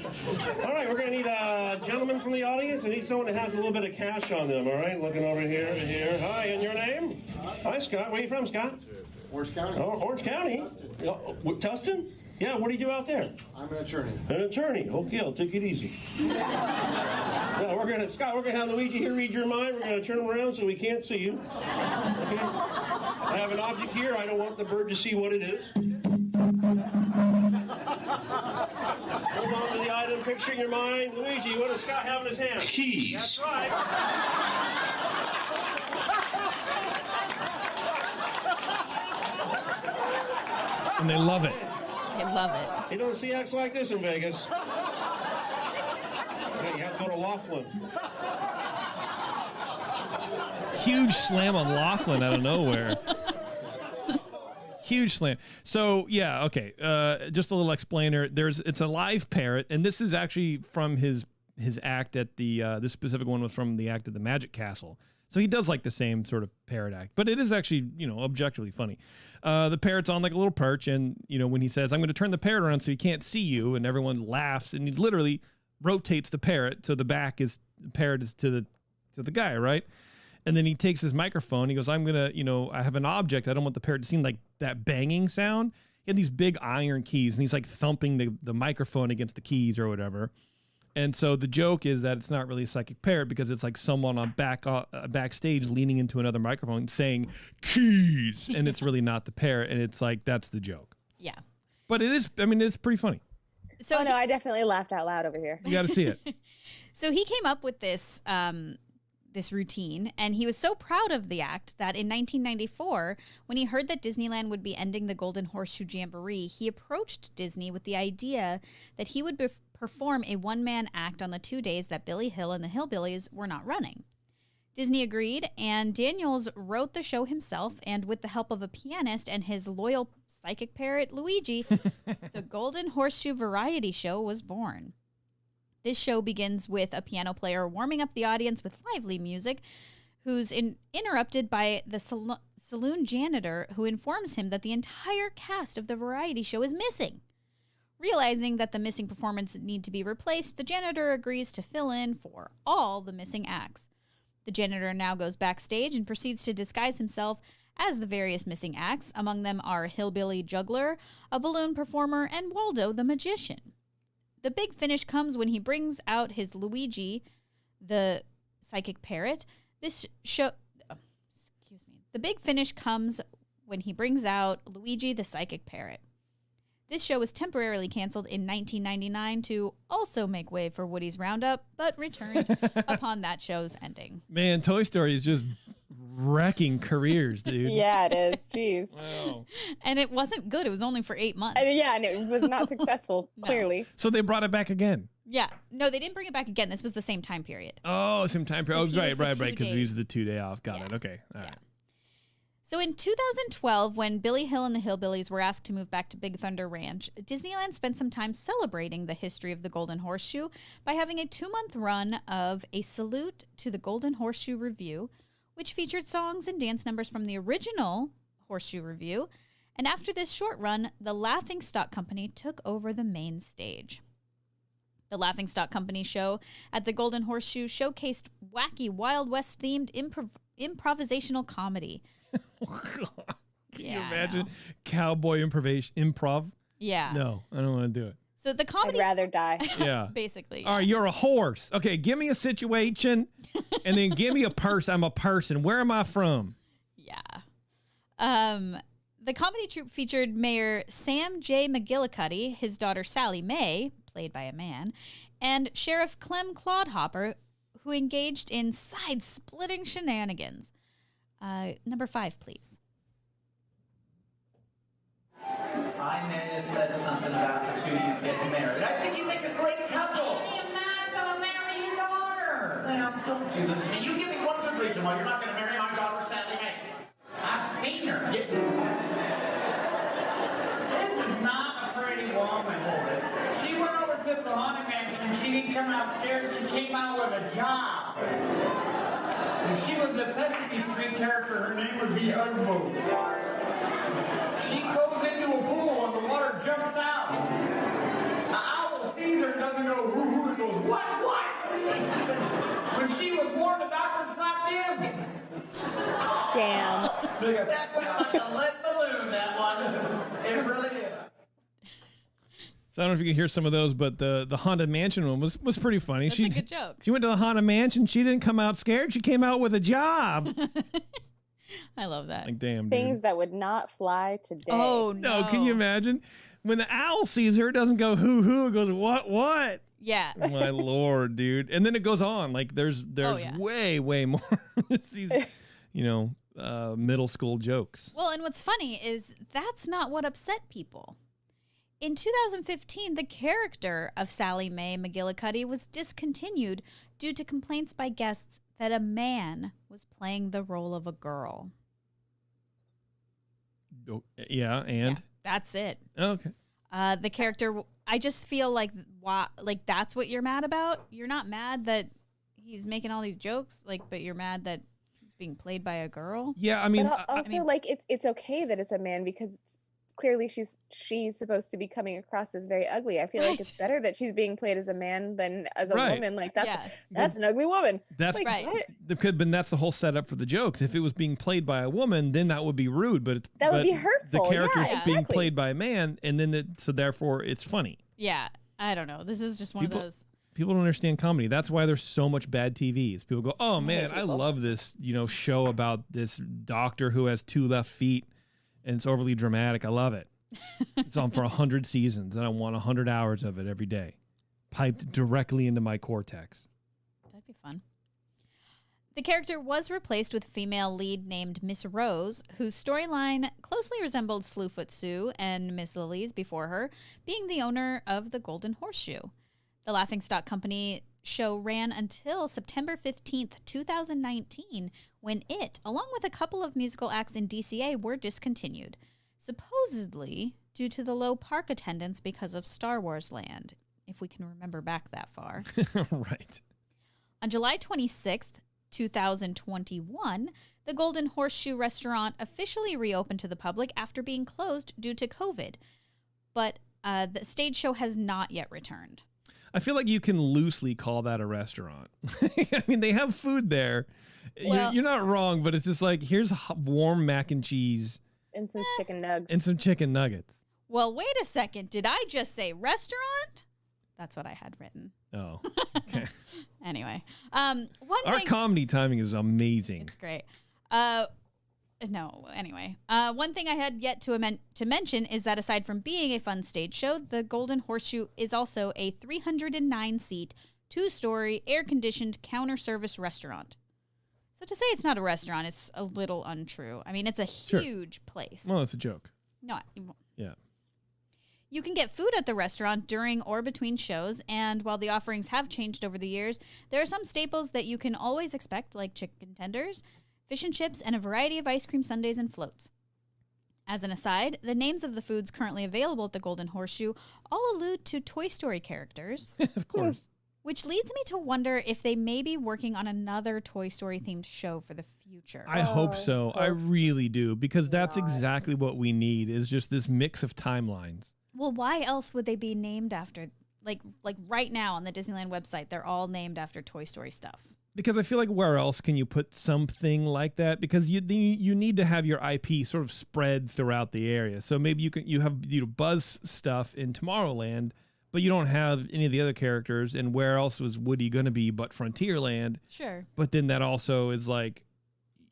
All right, we're going to need a gentleman from the audience. I need someone that has a little bit of cash on them, all right? Looking over here to here. Hi, and your name? Hi, Scott. Where are you from, Scott? Orange County. Oh, Orange County? Tustin? Yeah, what do you do out there? I'm an attorney. An attorney. Okay, I'll take it easy. Now, Scott, we're going to have Luigi here read your mind. We're going to turn him around so we can't see you. Okay? I have an object here. I don't want the bird to see what it is. Hold on to the item, picture in your mind. Luigi, what does Scott have in his hand? Keys. That's right. And they love it. They love it. You don't see acts like this in Vegas. Okay, you have to go to Laughlin. Huge slam on Laughlin out of nowhere. Huge slam. So yeah, okay. Just a little explainer. It's a live parrot, and this is actually from his act at the this specific one was from the act at the Magic Castle. So he does like the same sort of parrot act, but it is actually, objectively funny. The parrot's on like a little perch, and when he says, "I'm going to turn the parrot around so he can't see you," and everyone laughs, and he literally rotates the parrot so the parrot is to the guy, right? And then he takes his microphone. He goes, I'm going to, I have an object. I don't want the parrot to seem like that banging sound. He had these big iron keys, and he's like thumping the microphone against the keys or whatever. And so the joke is that it's not really a psychic parrot because it's like someone on backstage leaning into another microphone saying keys. And it's really not the parrot. And it's like, that's the joke. Yeah. But it's pretty funny. So I definitely laughed out loud over here. You got to see it. So he came up with this this routine, and he was so proud of the act that in 1994, when he heard that Disneyland would be ending the Golden Horseshoe Jamboree, he approached Disney with the idea that he would perform a one-man act on the 2 days that Billy Hill and the Hillbillies were not running. Disney agreed, and Daniels wrote the show himself, and with the help of a pianist and his loyal psychic parrot, Luigi, the Golden Horseshoe Variety Show was born. This show begins with a piano player warming up the audience with lively music, who's interrupted by the saloon janitor, who informs him that the entire cast of the variety show is missing. Realizing that the missing performers need to be replaced, the janitor agrees to fill in for all the missing acts. The janitor now goes backstage and proceeds to disguise himself as the various missing acts. Among them are Hillbilly Juggler, a balloon performer, and Waldo the Magician. The big finish comes when he brings out his Luigi, the psychic parrot. The big finish comes when he brings out Luigi, the psychic parrot. This show was temporarily canceled in 1999 to also make way for Woody's Roundup, but returned upon that show's ending. Man, Toy Story is just wrecking careers, dude. Yeah, it is. Jeez. Wow. And it wasn't good. It was only for 8 months. And it was not successful, clearly. So they brought it back again. Yeah. No, they didn't bring it back again. This was the same time period. Oh, same time period. Oh, right, because he used the 2 day off. Got it. Okay. All right. So in 2012, when Billy Hill and the Hillbillies were asked to move back to Big Thunder Ranch, Disneyland spent some time celebrating the history of the Golden Horseshoe by having a 2-month run of a salute to the Golden Horseshoe Revue, which featured songs and dance numbers from the original Horseshoe Revue. And after this short run, the Laughingstock Company took over the main stage. The Laughingstock Company show at the Golden Horseshoe showcased wacky Wild West themed improvisational comedy. Can you imagine cowboy improv? Yeah. No, I don't want to do it. So the comedy. I'd rather die. Yeah. Basically. All right, you're a horse. Okay, give me a situation and then give me a person. I'm a person. Where am I from? Yeah. The comedy troupe featured Mayor Sam J. McGillicuddy, his daughter Sally Mae, played by a man, and Sheriff Clem Clodhopper, who engaged in side-splitting shenanigans. Number 5, please. I may have said something about the two of you getting married. I think you make a great couple. I am not going to marry your daughter. Now, don't do this. Can you give me one good reason why you're not going to marry my daughter, Sally Mae? I've seen her. Yeah. This is not a pretty woman. She went over to the haunted mansion and she didn't come out scared. She came out with a job. If she was a Sesame Street character, her name would be Ugbo. She goes into a pool and the water jumps out. The owl sees her and doesn't go, hoo-hoo, and goes, what? When she was born, the doctor slapped him. Damn. That went like a lead balloon, that one. It really did. So I don't know if you can hear some of those, but the Haunted Mansion one was pretty funny. That's a good joke. She went to the Haunted Mansion. She didn't come out scared. She came out with a job. I love that. Like, damn, Things dude. that would not fly today. Oh, no. Can you imagine? When the owl sees her, it doesn't go hoo-hoo. It goes, what? Yeah. My Lord, dude. And then it goes on. Like, there's way more. These, middle school jokes. Well, and what's funny is that's not what upset people. In 2015, the character of Sally Mae McGillicuddy was discontinued due to complaints by guests that a man was playing the role of a girl. Oh, yeah, and? Yeah, that's it. Okay. The character, I just feel like that's what you're mad about. You're not mad that he's making all these jokes, but you're mad that he's being played by a girl. Yeah, I mean, but also, it's okay that it's a man because clearly she's supposed to be coming across as very ugly. I feel like it's better that she's being played as a man than as a woman. Like that's an ugly woman. That's right. But that's the whole setup for the jokes. If it was being played by a woman, then that would be rude. But that would be hurtful. The character's being played by a man, and then so therefore it's funny. Yeah, I don't know. This is just one of those. People don't understand comedy. That's why there's so much bad TVs. People go, "Oh man, I love this show about this doctor who has 2 left feet." And it's overly dramatic. I love it. It's on for 100 seasons, and I want 100 hours of it every day, piped directly into my cortex. That'd be fun. The character was replaced with a female lead named Miss Rose, whose storyline closely resembled Slewfoot Sue and Miss Lily's before her, being the owner of the Golden Horseshoe. The Laughingstock Company show ran until September 15th, 2019, when it, along with a couple of musical acts in DCA, were discontinued, supposedly due to the low park attendance because of Star Wars Land, if we can remember back that far. Right. On July 26th, 2021, the Golden Horseshoe restaurant officially reopened to the public after being closed due to COVID, but the stage show has not yet returned. I feel like you can loosely call that a restaurant. I mean, they have food there. Well, you're not wrong, but it's just like, here's warm mac and cheese. And some chicken nuggets. And some chicken nuggets. Well, wait a second. Did I just say restaurant? That's what I had written. Oh, okay. Anyway, Our thing, comedy timing is amazing. it's great. No, anyway. One thing I had yet to mention is that aside from being a fun stage show, the Golden Horseshoe is also a 309-seat, 2-story, air-conditioned counter-service restaurant. So to say it's not a restaurant, it's a little untrue. I mean, it's a huge place. Well, it's a joke. No, Yeah. you can get food at the restaurant during or between shows, and while the offerings have changed over the years, there are some staples that you can always expect, like chicken tenders, fish and chips, and a variety of ice cream sundaes and floats. As an aside, the names of the foods currently available at the Golden Horseshoe all allude to Toy Story characters. Of course. Which leads me to wonder if they may be working on another Toy Story-themed show for the future. I hope so. I really do, because that's exactly what we need, is just this mix of timelines. Well, why else would they be named after? Like right now on the Disneyland website, they're all named after Toy Story stuff. Because I feel like where else can you put something like that? Because you need to have your IP sort of spread throughout the area. So maybe you have Buzz stuff in Tomorrowland, but you don't have any of the other characters. And where else was Woody going to be but Frontierland? Sure. But then that also is like,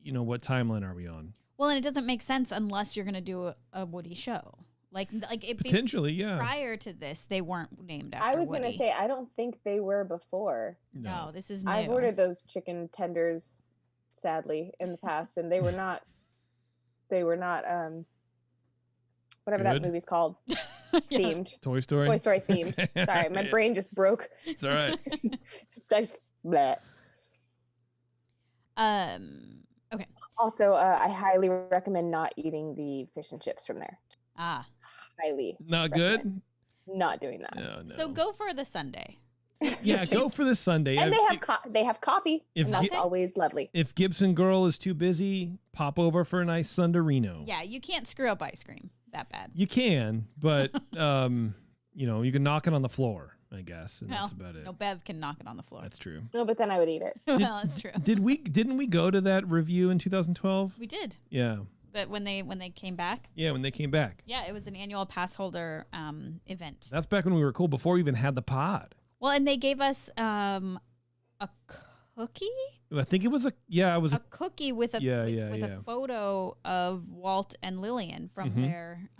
what timeline are we on? Well, and it doesn't make sense unless you're going to do a Woody show. Like it Potentially, yeah. Prior to this, they weren't named after I was Woody. going to say, I don't think they were before. No, this is new. I've ordered those chicken tenders, sadly, in the past, and they were not, whatever that movie's called, themed. Toy Story themed. Sorry, my brain just broke. It's all right. just bleh. Okay. Also, I highly recommend not eating the fish and chips from there. Highly. Not good? Not doing that. No. So go for the Sunday. Yeah, go for the Sunday. And they have coffee, and that's always lovely. If Gibson Girl is too busy, pop over for a nice Sundarino. Yeah, you can't screw up ice cream that bad. You can, but you can knock it on the floor, I guess, and that's about it. No, Bev can knock it on the floor. That's true. No, but then I would eat it. Well, that's true. Didn't we go to that review in 2012? We did. Yeah. That when they came back. Yeah, when they came back. Yeah, it was an annual pass holder event. That's back when we were cool, before we even had the pod. Well, and they gave us a cookie. I think it was a cookie with a photo of Walt and Lillian from their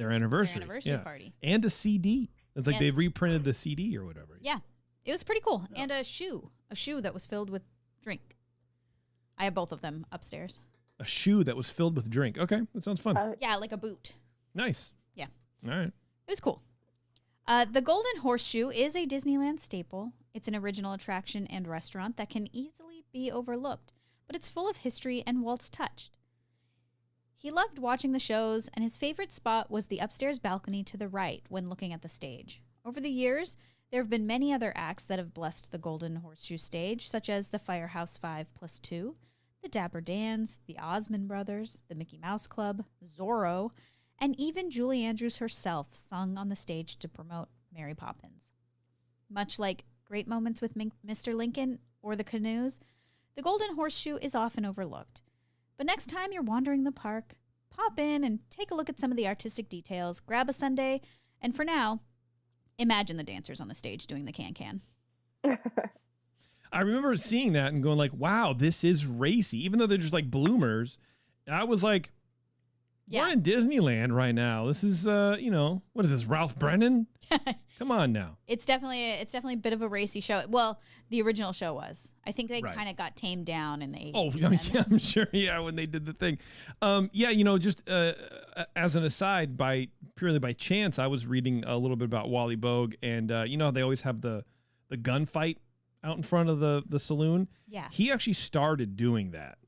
anniversary party, and a CD. It's like they reprinted the CD or whatever. Yeah, it was pretty cool, and a shoe that was filled with drink. I have both of them upstairs. A shoe that was filled with drink. Okay, that sounds fun. Yeah, like a boot. Nice. Yeah. All right. It was cool. The Golden Horseshoe is a Disneyland staple. It's an original attraction and restaurant that can easily be overlooked, but it's full of history and Walt's touched. He loved watching the shows, and his favorite spot was the upstairs balcony to the right when looking at the stage. Over the years, there have been many other acts that have blessed the Golden Horseshoe stage, such as the Firehouse 5+2, the Dapper Dans, the Osmond Brothers, the Mickey Mouse Club, Zorro, and even Julie Andrews herself sung on the stage to promote Mary Poppins. Much like great moments with Mr. Lincoln or the Canoes, the Golden Horseshoe is often overlooked. But next time you're wandering the park, pop in and take a look at some of the artistic details, grab a sundae, and for now, imagine the dancers on the stage doing the can-can. I remember seeing that and going like, wow, this is racy. Even though they're just like bloomers, I was like, we're in Disneyland right now. This is, what is this, Ralph Brennan? Come on now. It's definitely a bit of a racy show. Well, the original show was. I think they Right. kind of got tamed down in the 80s. Oh, yeah, I'm sure. Yeah, when they did the thing. Just as an aside, purely by chance, I was reading a little bit about Wally Bogue, and they always have the gunfight out in front of the saloon. Yeah. He actually started doing that.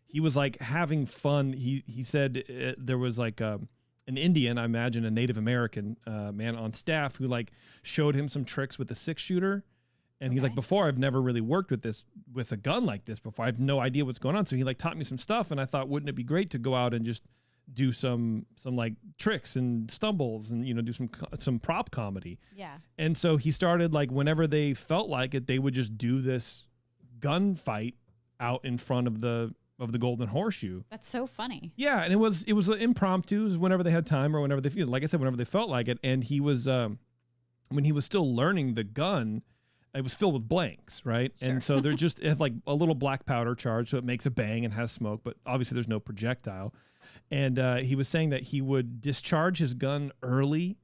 He was like having fun. He said there was like an Indian, I imagine a Native American man on staff who like showed him some tricks with the 6-shooter. And he's like, before, I've never really worked with a gun like this before. I have no idea what's going on. So he like taught me some stuff. And I thought, wouldn't it be great to go out and just do some like tricks and stumbles and, do some prop comedy. Yeah. And so he started like, whenever they felt like it, they would just do this gunfight out in front of the Golden Horseshoe. That's so funny. Yeah, and it was impromptu. It was whenever they had time or whenever they feel. Like I said, whenever they felt like it. And he was when he was still learning the gun, it was filled with blanks, right? Sure. And so they're just it have like a little black powder charge, so it makes a bang and has smoke, but obviously there's no projectile. And he was saying that he would discharge his gun early,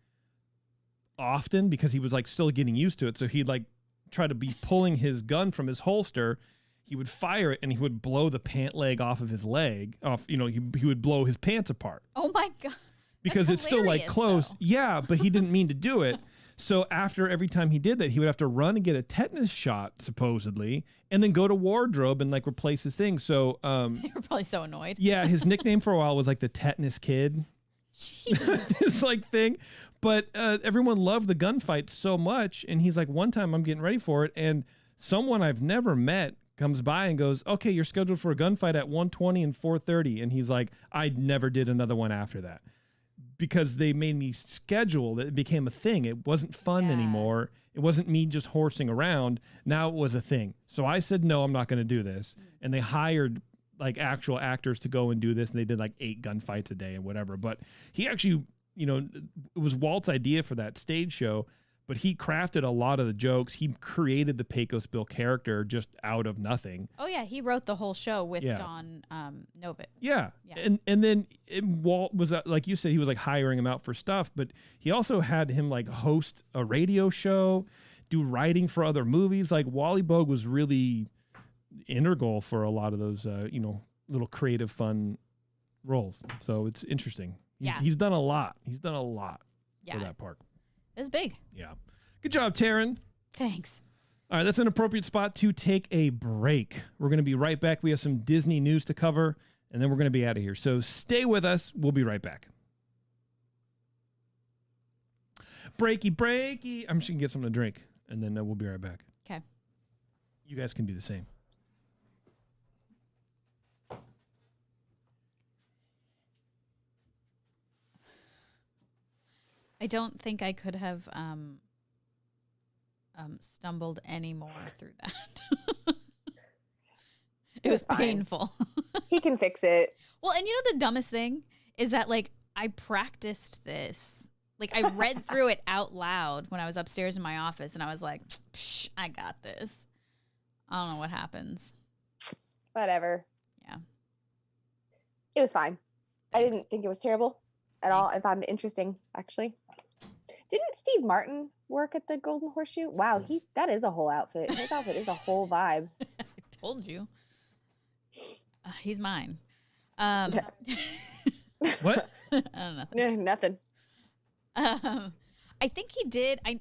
often, because he was like still getting used to it. So he'd like try to be pulling his gun from his holster. He would fire it and he would blow the pant leg off of his leg. He would blow his pants apart. Oh my God. Because it's still like close. Though. Yeah, but he didn't mean to do it. So after every time he did that, he would have to run and get a tetanus shot, supposedly, and then go to wardrobe and like replace his thing. So they were probably so annoyed. Yeah, his nickname for a while was like the tetanus kid. This like thing. But everyone loved the gunfight so much. And he's like, one time I'm getting ready for it, and someone I've never met comes by and goes, okay, you're scheduled for a gunfight at 1:20 and 4:30. And he's like, I never did another one after that because they made me schedule. It became a thing. It wasn't fun anymore. It wasn't me just horsing around. Now it was a thing. So I said, no, I'm not going to do this. And they hired like actual actors to go and do this. And they did like 8 gunfights a day and whatever. But he actually, it was Walt's idea for that stage show. But he crafted a lot of the jokes. He created the Pecos Bill character just out of nothing. Oh, yeah. He wrote the whole show with Don Novick. Yeah. And then Walt was, like you said, he was like hiring him out for stuff. But he also had him like host a radio show, do writing for other movies. Like Wally Bogue was really integral for a lot of those, little creative, fun roles. So it's interesting. He's done a lot. He's done a lot for that park. It's big. Yeah. Good job, Taren. Thanks. All right, that's an appropriate spot to take a break. We're going to be right back. We have some Disney news to cover, and then we're going to be out of here. So stay with us. We'll be right back. Breaky, breaky. I'm just going to get something to drink, and then we'll be right back. Okay. You guys can do the same. I don't think I could have stumbled any more through that. It was painful. He can fix it. Well, and the dumbest thing is that like I practiced this. Like I read through it out loud when I was upstairs in my office, and I was like, Psh, I got this. I don't know what happens. Whatever. Yeah. It was fine. I didn't think it was terrible at all. I found it interesting, actually. Didn't Steve Martin work at the Golden Horseshoe? Wow, that is a whole outfit. His outfit is a whole vibe. I told you. He's mine. What? I don't know. Nothing. I think he did. I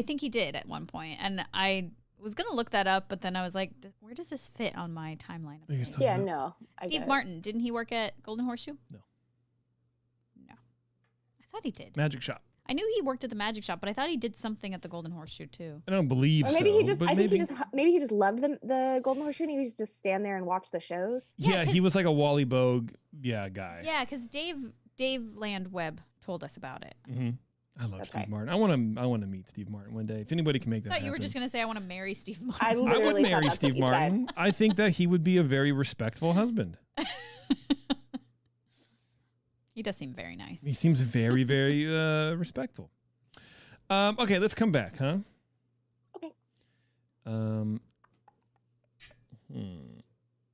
think he did at one point, and I was gonna look that up, but then I was like, where does this fit on my timeline? Yeah, no. Steve Martin, didn't he work at Golden Horseshoe? No. I thought he did. Magic Shop. I knew he worked at the Magic Shop, but I thought he did something at the Golden Horseshoe too. I don't believe or maybe so. He just, maybe he just loved the Golden Horseshoe and he was just stand there and watch the shows. Yeah, he was like a Wally Bogue, guy. Yeah, because Dave Landweb told us about it. Mm-hmm. I love Steve Martin. I want to meet Steve Martin one day. If anybody can make that I thought you were happen. just gonna say I want to marry Steve Martin. I would marry Steve Martin. I think that he would be a very respectful husband. He does seem very nice. He seems very, very respectful. Okay, let's come back, huh? Okay.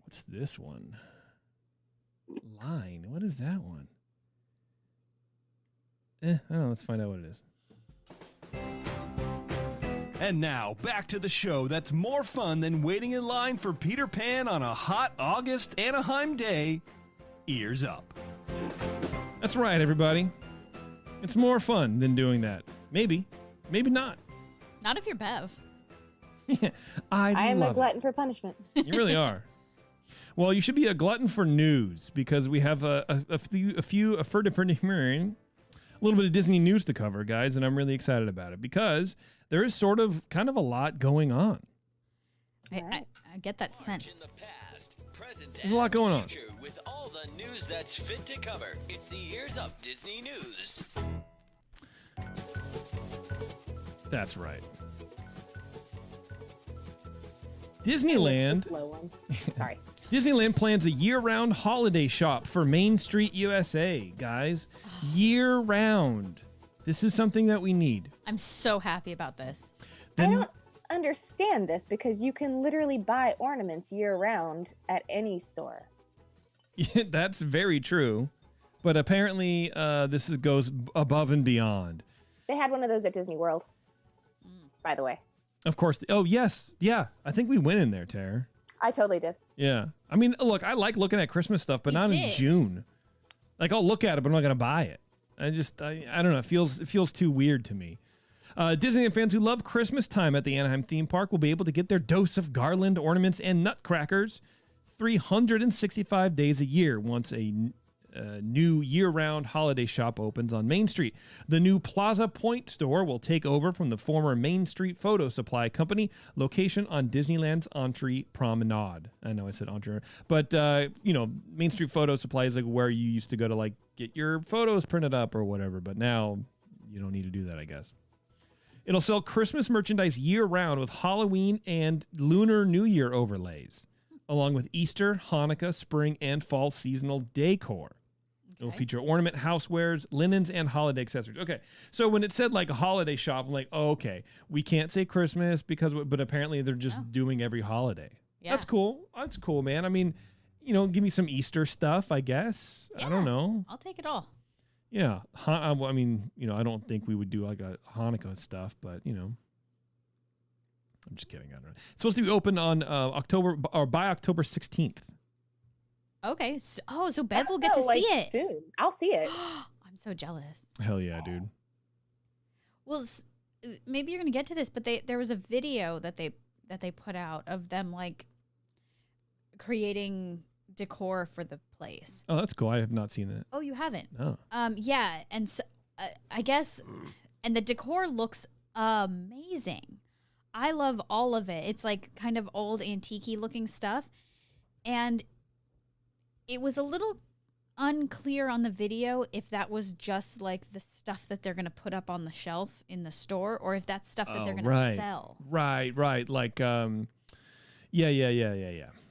What's this one? Line. What is that one? I don't know. Let's find out what it is. And now, back to the show that's more fun than waiting in line for Peter Pan on a hot August Anaheim day. Ears up. That's right, everybody. It's more fun than doing that. Maybe. Maybe not. Not if you're Bev. I am a love glutton for punishment. it. You really are. Well, you should be a glutton for news because we have a little bit of Disney news to cover, guys, and I'm really excited about it because there is sort of kind of a lot going on. I get that sense. There's a lot going on. With all the news that's fit to cover, it's the Ears Up Disney News. That's right. Disneyland. Slow one. Sorry. Disneyland plans a year-round holiday shop for Main Street USA, guys. Year-round. This is something that we need. I'm so happy about this. I don't understand this because you can literally buy ornaments year-round at any store. Yeah, that's very true. But apparently this goes above and beyond. They had one of those at Disney World, by the way. Of course. Oh, yes. Yeah. I think we went in there, Tara. I totally did. Yeah. I mean, look, I like looking at Christmas stuff, but not in June. Like, I'll look at it, but I'm not going to buy it. I don't know. It feels too weird to me. Disneyland fans who love Christmas time at the Anaheim theme park will be able to get their dose of garland, ornaments, and nutcrackers 365 days a year once a new year-round holiday shop opens on Main Street. The new Plaza Point store will take over from the former Main Street Photo Supply Company location on Disneyland's Entree Promenade. I know I said Entree, but Main Street Photo Supply is like where you used to go to like get your photos printed up or whatever, but now you don't need to do that, I guess. It'll sell Christmas merchandise year-round with Halloween and Lunar New Year overlays, along with Easter, Hanukkah, spring, and fall seasonal decor. It'll feature ornament, housewares, linens, and holiday accessories. Okay, so when it said like a holiday shop, I'm like, oh, okay, we can't say Christmas but apparently they're just doing every holiday. Yeah. That's cool. That's cool, man. I mean, give me some Easter stuff, I guess. Yeah, I don't know. I'll take it all. Yeah. I mean, I don't think we would do like a Hanukkah stuff, but, I'm just kidding. I don't know. It's supposed to be open on by October 16th. Okay. So Bev will get to see it soon. I'll see it. I'm so jealous. Hell yeah, dude. Well, maybe you're gonna get to this, but there was a video that they put out of them like creating decor for the place. Oh, that's cool. I have not seen that. Oh, you haven't? No. Yeah, and so I guess, and the decor looks amazing. I love all of it. It's like kind of old antique-y looking stuff, and it was a little unclear on the video if that was just like the stuff that they're going to put up on the shelf in the store or if that's stuff that they're going to sell. Right. Like, yeah.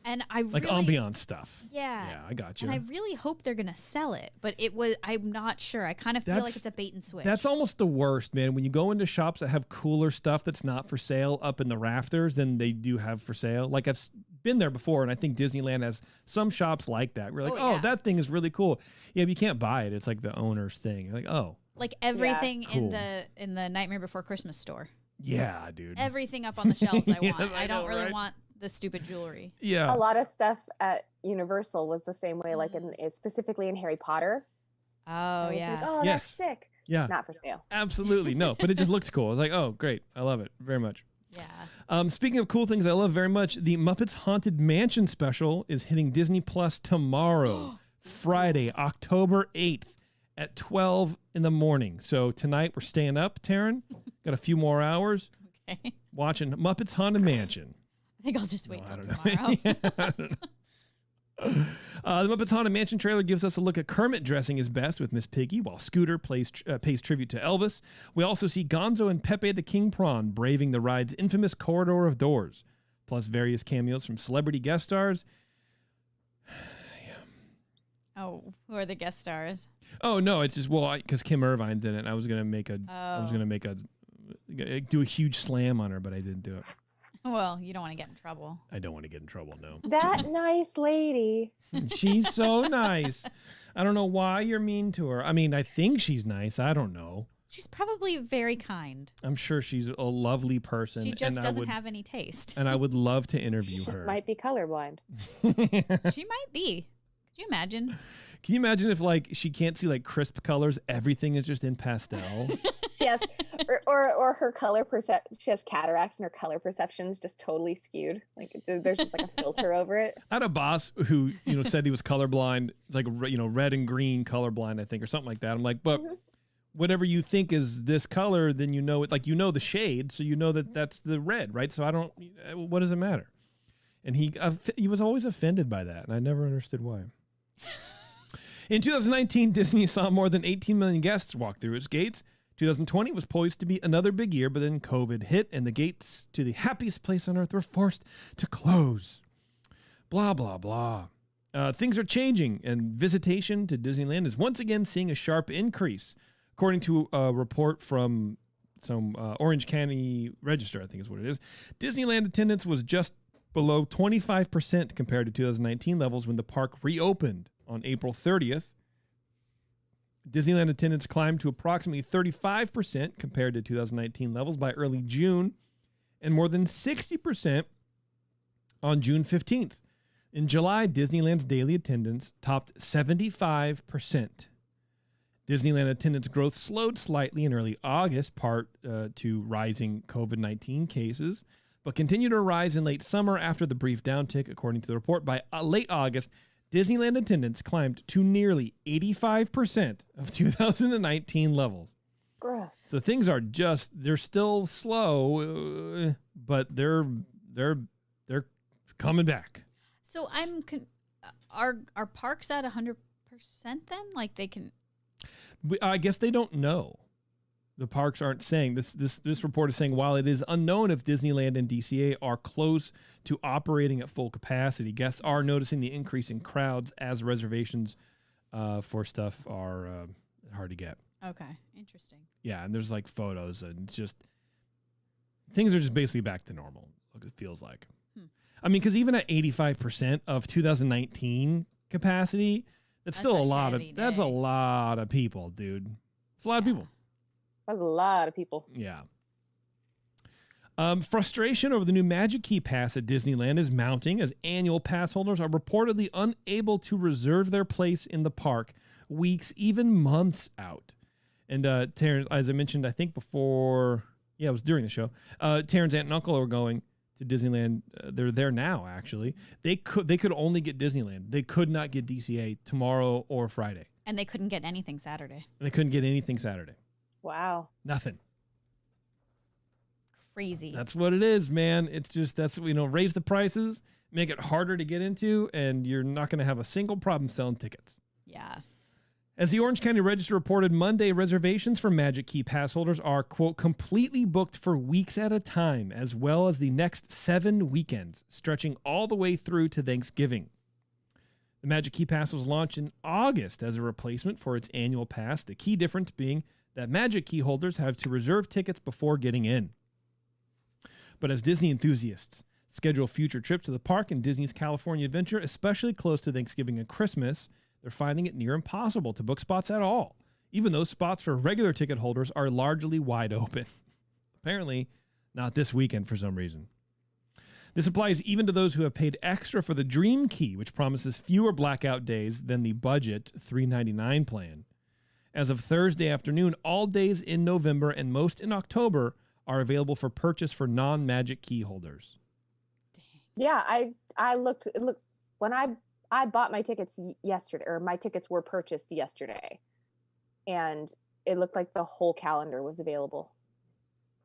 And I like ambiance stuff. Yeah, I got you. And I really hope they're going to sell it, but I'm not sure. I kind of feel like it's a bait and switch. That's almost the worst, man. When you go into shops that have cooler stuff that's not for sale up in the rafters than they do have for sale. Like I've been there before, and I think Disneyland has some shops like that. We're like, that thing is really cool. Yeah, but you can't buy it. It's like the owner's thing. You're like, oh. Like everything in the Nightmare Before Christmas store. Yeah, dude. Everything up on the shelves I want. I don't really want the stupid jewelry. Yeah. A lot of stuff at Universal was the same way, like specifically in Harry Potter. Oh, yeah. Like, oh, that's sick. Yeah. Not for sale. Absolutely. No, but it just looks cool. It's like, oh, great. I love it very much. Yeah. Speaking of cool things I love very much, the Muppets Haunted Mansion special is hitting Disney Plus tomorrow, Friday, October 8th at 12 in the morning. So tonight we're staying up, Taren. Got a few more hours. Okay. Watching Muppets Haunted Mansion. I think I'll just wait till tomorrow. I don't know. The Muppets Haunted Mansion trailer gives us a look at Kermit dressing his best with Miss Piggy, while Scooter pays tribute to Elvis. We also see Gonzo and Pepe the King Prawn braving the ride's infamous corridor of doors, plus various cameos from celebrity guest stars. Oh, who are the guest stars? Oh no, it's just because Kim Irvine's in it. I was gonna do a huge slam on her, but I didn't do it. Well, you don't want to get in trouble. I don't want to get in trouble, no. That nice lady. She's so nice. I don't know why you're mean to her. I mean, I think she's nice. I don't know. She's probably very kind. I'm sure she's a lovely person. She just doesn't have any taste. And I would love to interview She her. might be colorblind. She might be. Could you imagine? Can you imagine if like she can't see like crisp colors? Everything is just in pastel. She has, or her color she has cataracts and her color perception's just totally skewed. Like there's just like a filter over it. I had a boss who said he was colorblind. It's like red and green colorblind, I think, or something like that. I'm like, but whatever you think is this color, then you know it. Like the shade, so you know that that's the red, right? So I don't. What does it matter? And he was always offended by that, and I never understood why. In 2019, Disney saw more than 18 million guests walk through its gates. 2020 was poised to be another big year, but then COVID hit and the gates to the happiest place on earth were forced to close. Blah, blah, blah. Things are changing, and visitation to Disneyland is once again seeing a sharp increase. According to a report from some Orange County Register, I think is what it is, Disneyland attendance was just below 25% compared to 2019 levels when the park reopened on April 30th. Disneyland attendance climbed to approximately 35% compared to 2019 levels by early June, and more than 60% on June 15th. In July, Disneyland's daily attendance topped 75%. Disneyland attendance growth slowed slightly in early August, part to rising COVID-19 cases, but continued to rise in late summer after the brief downtick. According to the report, by late August, Disneyland attendance climbed to nearly 85% of 2019 levels. Gross. So things are they're still slow, but they're coming back. So are parks at 100% then? Like they can... I guess they don't know. The parks aren't saying this report is saying while it is unknown if Disneyland and DCA are close to operating at full capacity, guests are noticing the increase in crowds as reservations for stuff are hard to get. Okay, interesting. Yeah, and there's like photos, and it's just things are just basically back to normal. It feels like. I mean, because even at 85% of 2019 capacity, that's still a lot of that's a lot of people, dude. It's a lot of people. That's a lot of people. Yeah. Frustration over the new Magic Key Pass at Disneyland is mounting as annual pass holders are reportedly unable to reserve their place in the park weeks, even months out. And Taren, as I mentioned, I think before, it was during the show, Taren's aunt and uncle are going to Disneyland. They're there now, actually. They could only get Disneyland. They could not get DCA tomorrow or Friday. And they couldn't get anything Saturday. Wow. Nothing. Crazy. That's what it is, man. It's just, raise the prices, make it harder to get into, and you're not going to have a single problem selling tickets. Yeah. As the Orange County Register reported Monday, reservations for Magic Key Pass holders are, quote, completely booked for weeks at a time, as well as the next 7 weekends, stretching all the way through to Thanksgiving. The Magic Key Pass was launched in August as a replacement for its annual pass, the key difference being that Magic Key holders have to reserve tickets before getting in. But as Disney enthusiasts schedule future trips to the park and Disney's California Adventure, especially close to Thanksgiving and Christmas, they're finding it near impossible to book spots at all, even though spots for regular ticket holders are largely wide open. Apparently, not this weekend for some reason. This applies even to those who have paid extra for the Dream Key, which promises fewer blackout days than the budget $3.99 plan. As of Thursday afternoon, all days in November and most in October are available for purchase for non-Magic Key holders. Yeah, I looked when I bought my tickets yesterday, or my tickets were purchased yesterday, and it looked like the whole calendar was available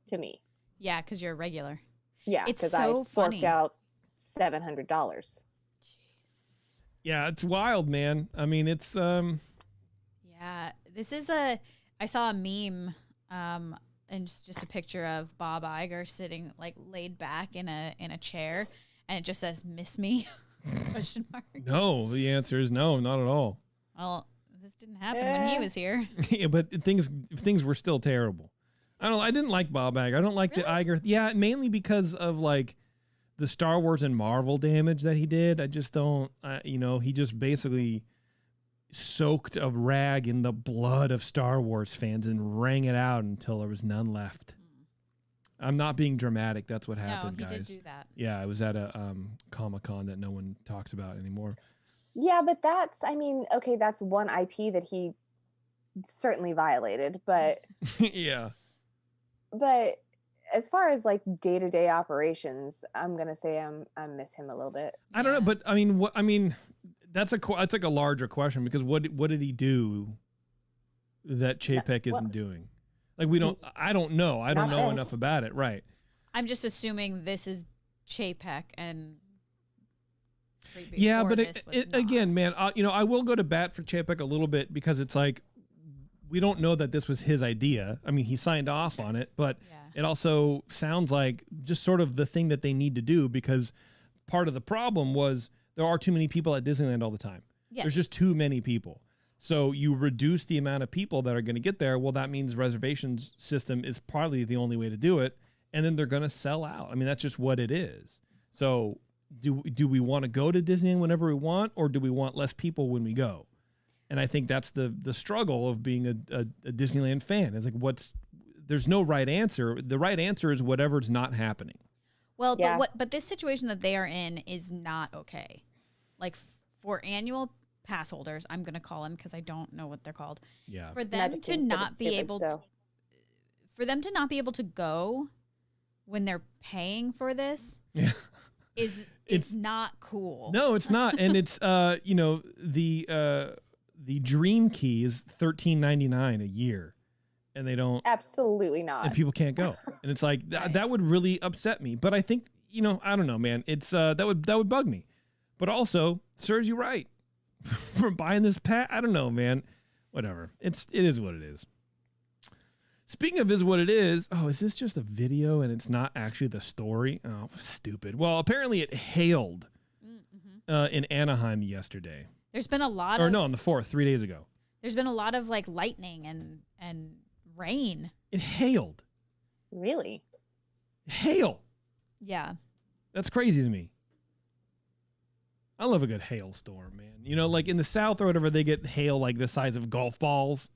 to me. Yeah, because you're a regular. Yeah, it's so I forked out $700. Yeah, it's wild, man. I mean, it's Yeah, this is I saw a meme, and just a picture of Bob Iger sitting like laid back in a chair, and it just says "Miss me?" question mark. No, the answer is no, not at all. Well, this didn't happen when he was here. Yeah, but things were still terrible. I didn't like Bob Iger. I don't like the Iger. Yeah, mainly because of like the Star Wars and Marvel damage that he did. I just don't. He just basically soaked a rag in the blood of Star Wars fans and wrang it out until there was none left. I'm not being dramatic. That's what happened, no, he guys. did do that. Yeah, it was at a Comic-Con that no one talks about anymore. Yeah, but that's, I mean, okay, that's one IP that he certainly violated, but Yeah. but as far as like day-to-day operations, I'm gonna say I miss him a little bit. I don't know, but I mean, that's like a larger question, because what did he do that Chapek isn't doing? Like I don't know. I don't know enough about it. Right. I'm just assuming this is Chapek and. Yeah, but again, man, I will go to bat for Chapek a little bit, because it's like, we don't know that this was his idea. I mean, he signed off on it, but it also sounds like just sort of the thing that they need to do, because part of the problem was there are too many people at Disneyland all the time. Yes. There's just too many people. So you reduce the amount of people that are going to get there. Well, that means reservations system is probably the only way to do it. And then they're going to sell out. I mean, that's just what it is. So do we want to go to Disneyland whenever we want, or do we want less people when we go? And I think that's the struggle of being a Disneyland fan. It's like, there's no right answer. The right answer is whatever's not happening. Well, but this situation that they are in is not okay. Like, for annual pass holders, I'm going to call them because I don't know what they're called. Yeah. For them to not be able to go when they're paying for this is not cool. No, it's not. And it's the dream key is $13.99 a year, and they don't. Absolutely not. And people can't go. And it's like that would really upset me. But I think, I don't know, man. It's that would bug me. But also serves you right for buying this pack. I don't know, man. Whatever. It is what it is. Speaking of is what it is, is this just a video and it's not actually the story? Oh, stupid. Well, apparently it hailed in Anaheim yesterday. There's been a lot on the 4th, 3 days ago. There's been a lot of like lightning and rain. It hailed. Really? Hail. Yeah. That's crazy to me. I love a good hailstorm, man. Like in the South or whatever, they get hail like the size of golf balls.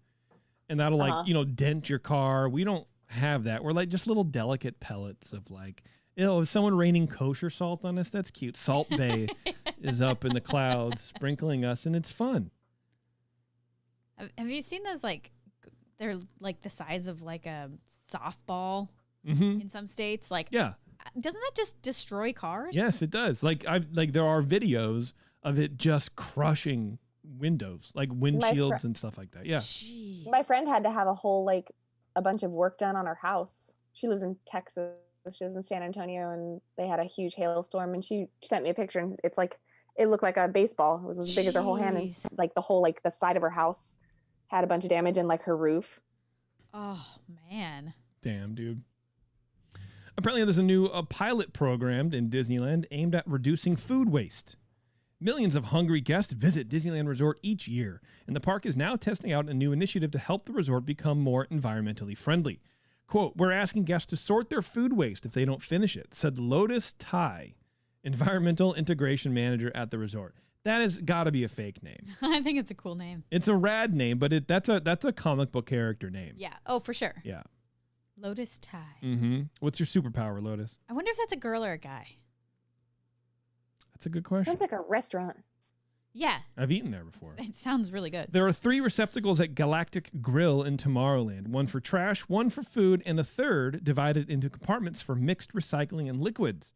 And that'll dent your car. We don't have that. We're like just little delicate pellets of like, is someone raining kosher salt on us? That's cute. Salt Bay is up in the clouds sprinkling us, and it's fun. Have you seen those, like, they're like the size of like a softball in some states? Like, yeah. Doesn't that just destroy cars? Yes, it does. Like there are videos of it just crushing windows, like windshields and stuff like that. Yeah. Jeez. My friend had to have a bunch of work done on her house. She lives in Texas. She lives in San Antonio, and they had a huge hailstorm, and she sent me a picture, and it's like, it looked like a baseball. It was as big as her whole hand, and like the whole, like the side of her house had a bunch of damage, and like her roof. Oh man. Damn, dude. Apparently there's a new pilot program in Disneyland aimed at reducing food waste. Millions of hungry guests visit Disneyland Resort each year, and the park is now testing out a new initiative to help the resort become more environmentally friendly. Quote, "We're asking guests to sort their food waste if they don't finish it," said Lotus Tai, environmental integration manager at the resort. That has got to be a fake name. I think it's a cool name. It's a rad name, but that's a comic book character name. Yeah. Oh, for sure. Yeah. Lotus Tai. Mm-hmm. What's your superpower, Lotus? I wonder if that's a girl or a guy. That's a good question. Sounds like a restaurant. Yeah. I've eaten there before. It sounds really good. There are 3 receptacles at Galactic Grill in Tomorrowland. 1 for trash, 1 for food, and a third divided into compartments for mixed recycling and liquids.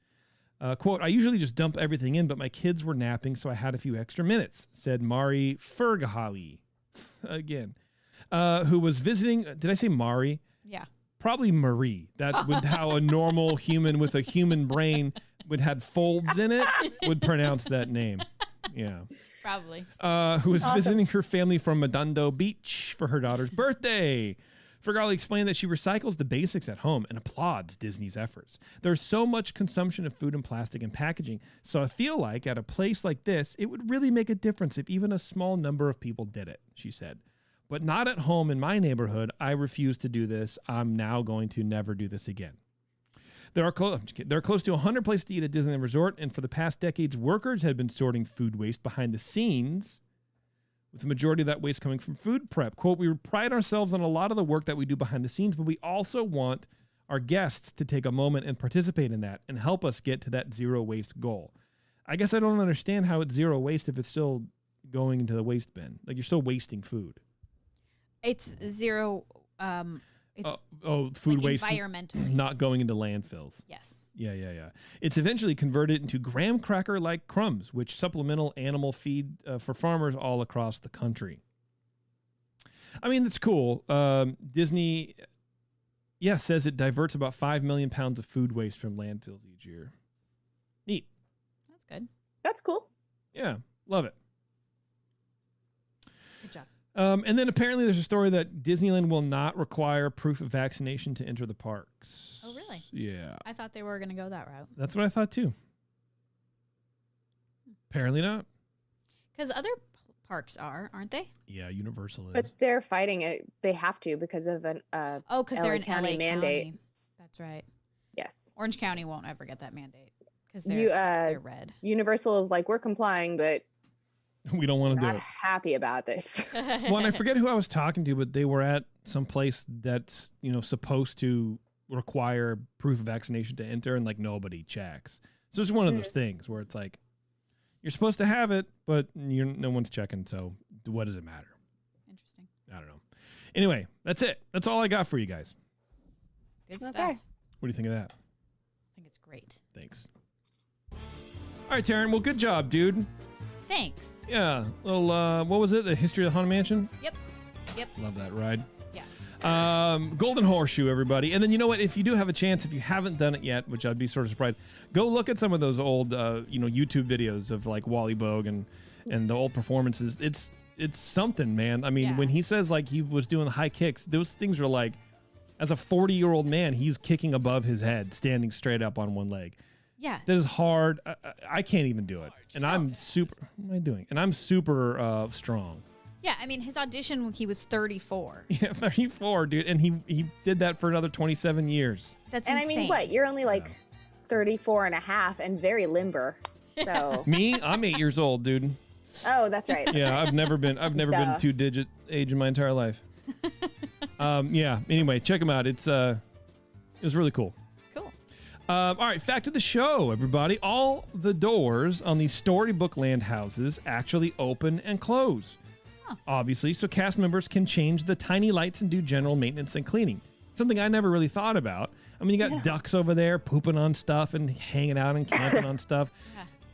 Quote, "I usually just dump everything in, but my kids were napping, so I had a few extra minutes," said Mari Fergahali, again, who was visiting. Did I say Mari? Yeah. Probably Marie. That would how a normal human with a human brain would had folds in it would pronounce that name. Yeah. Probably. Who was visiting her family from Madondo Beach for her daughter's birthday. Fergali explained that she recycles the basics at home and applauds Disney's efforts. There's so much consumption of food and plastic and packaging, so I feel like at a place like this, it would really make a difference if even a small number of people did it, she said. But not at home in my neighborhood. I refuse to do this. I'm now going to never do this again. There are close to 100 places to eat at Disneyland Resort, and for the past decades, workers had been sorting food waste behind the scenes with the majority of that waste coming from food prep. Quote, we pride ourselves on a lot of the work that we do behind the scenes, but we also want our guests to take a moment and participate in that and help us get to that zero waste goal. I guess I don't understand how it's zero waste if it's still going into the waste bin. Like, you're still wasting food. It's zero. It's food like waste environmentally not going into landfills. Yes. Yeah. It's eventually converted into graham cracker-like crumbs, which supplemental animal feed for farmers all across the country. I mean, that's cool. Disney, says it diverts about 5 million pounds of food waste from landfills each year. Neat. That's good. That's cool. Yeah, love it. Good job. And then apparently there's a story that Disneyland will not require proof of vaccination to enter the parks. Oh, really? Yeah. I thought they were going to go that route. That's what I thought too. Apparently not. Because other parks aren't they? Yeah, Universal is. But they're fighting it. They have to because of an because they're an County LA mandate. County. That's right. Yes. Orange County won't ever get that mandate because they're red. Universal is like, we're complying, but we don't want to do not it. happy about this. Well, and I forget who I was talking to, but they were at some place that's, supposed to require proof of vaccination to enter, and like nobody checks. So it's one of those things where it's like, you're supposed to have it, but no one's checking. So what does it matter? Interesting. I don't know. Anyway, that's it. That's all I got for you guys. Good stuff. Okay. What do you think of that? I think it's great. Thanks. All right, Taren. Well, good job, dude. Thanks. Yeah. Well, what was it? The History of the Haunted Mansion? Yep. Love that ride. Yeah. Golden Horseshoe, everybody. And then you know what? If you do have a chance, if you haven't done it yet, which I'd be sort of surprised, go look at some of those old, YouTube videos of like Wally Bogue and the old performances. It's something, man. I mean, when he says like he was doing high kicks, those things are like, as a 40-year-old man, he's kicking above his head, standing straight up on one leg. Yeah. That is hard. I can't even do it. And I'm super, what am I doing? And I'm super strong. Yeah, I mean, his audition when he was 34. Yeah, 34, dude. And he did that for another 27 years. That's and insane. I mean, what? You're only like 34 and a half and very limber. So Me? I'm 8 years old, dude. Oh, that's right. Yeah, I've never been two-digit age in my entire life. Anyway, check them out. It was really cool. Cool. All right, fact of the show, everybody. All the doors on these Storybook Land houses actually open and close. Obviously, so cast members can change the tiny lights and do general maintenance and cleaning. Something I never really thought about. I mean, you got ducks over there pooping on stuff and hanging out and camping on stuff.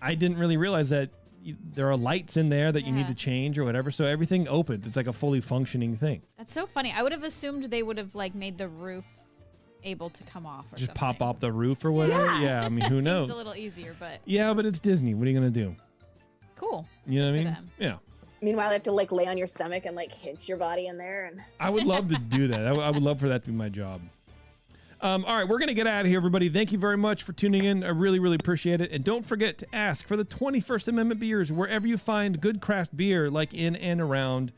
I didn't really realize that there are lights in there that you need to change or whatever. So everything opens. It's like a fully functioning thing. That's so funny. I would have assumed they would have like made the roofs able to come off or Just something. pop off the roof or whatever. Yeah, I mean, who knows? Seems a little easier, but yeah, but it's Disney. What are you going to do? Cool. You know what I Good mean? for them. Yeah. Meanwhile, you have to like lay on your stomach and like hinge your body in there. And I would love to do that. I would love for that to be my job. All right, we're going to get out of here, everybody. Thank you very much for tuning in. I really, really appreciate it. And don't forget to ask for the 21st Amendment beers wherever you find good craft beer, like in and around,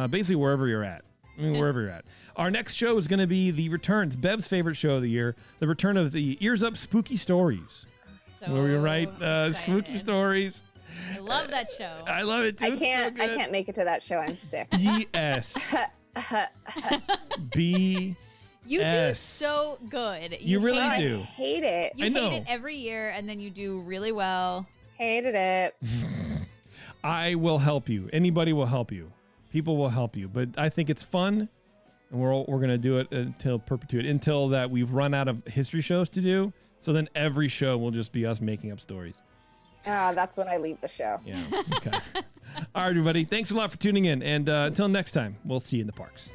basically wherever you're at. I mean, wherever you're at. Our next show is going to be the returns, Bev's favorite show of the year, the return of the Ears Up Spooky Stories. So Where we write spooky excited. stories. I love that show. I love it too. I It's so can't good. make it to that show. I'm sick. Yes. B. You do S. so good. You really hate do. it. I hate it. You I know. hate it every year, and then you do really well. Hated it. I will help you. Anybody will help you. People will help you. But I think it's fun, and we're going to do it until perpetuity, until that we've run out of history shows to do. So then every show will just be us making up stories. That's when I leave the show. Yeah. Okay. All right, everybody. Thanks a lot for tuning in. And until next time, we'll see you in the parks.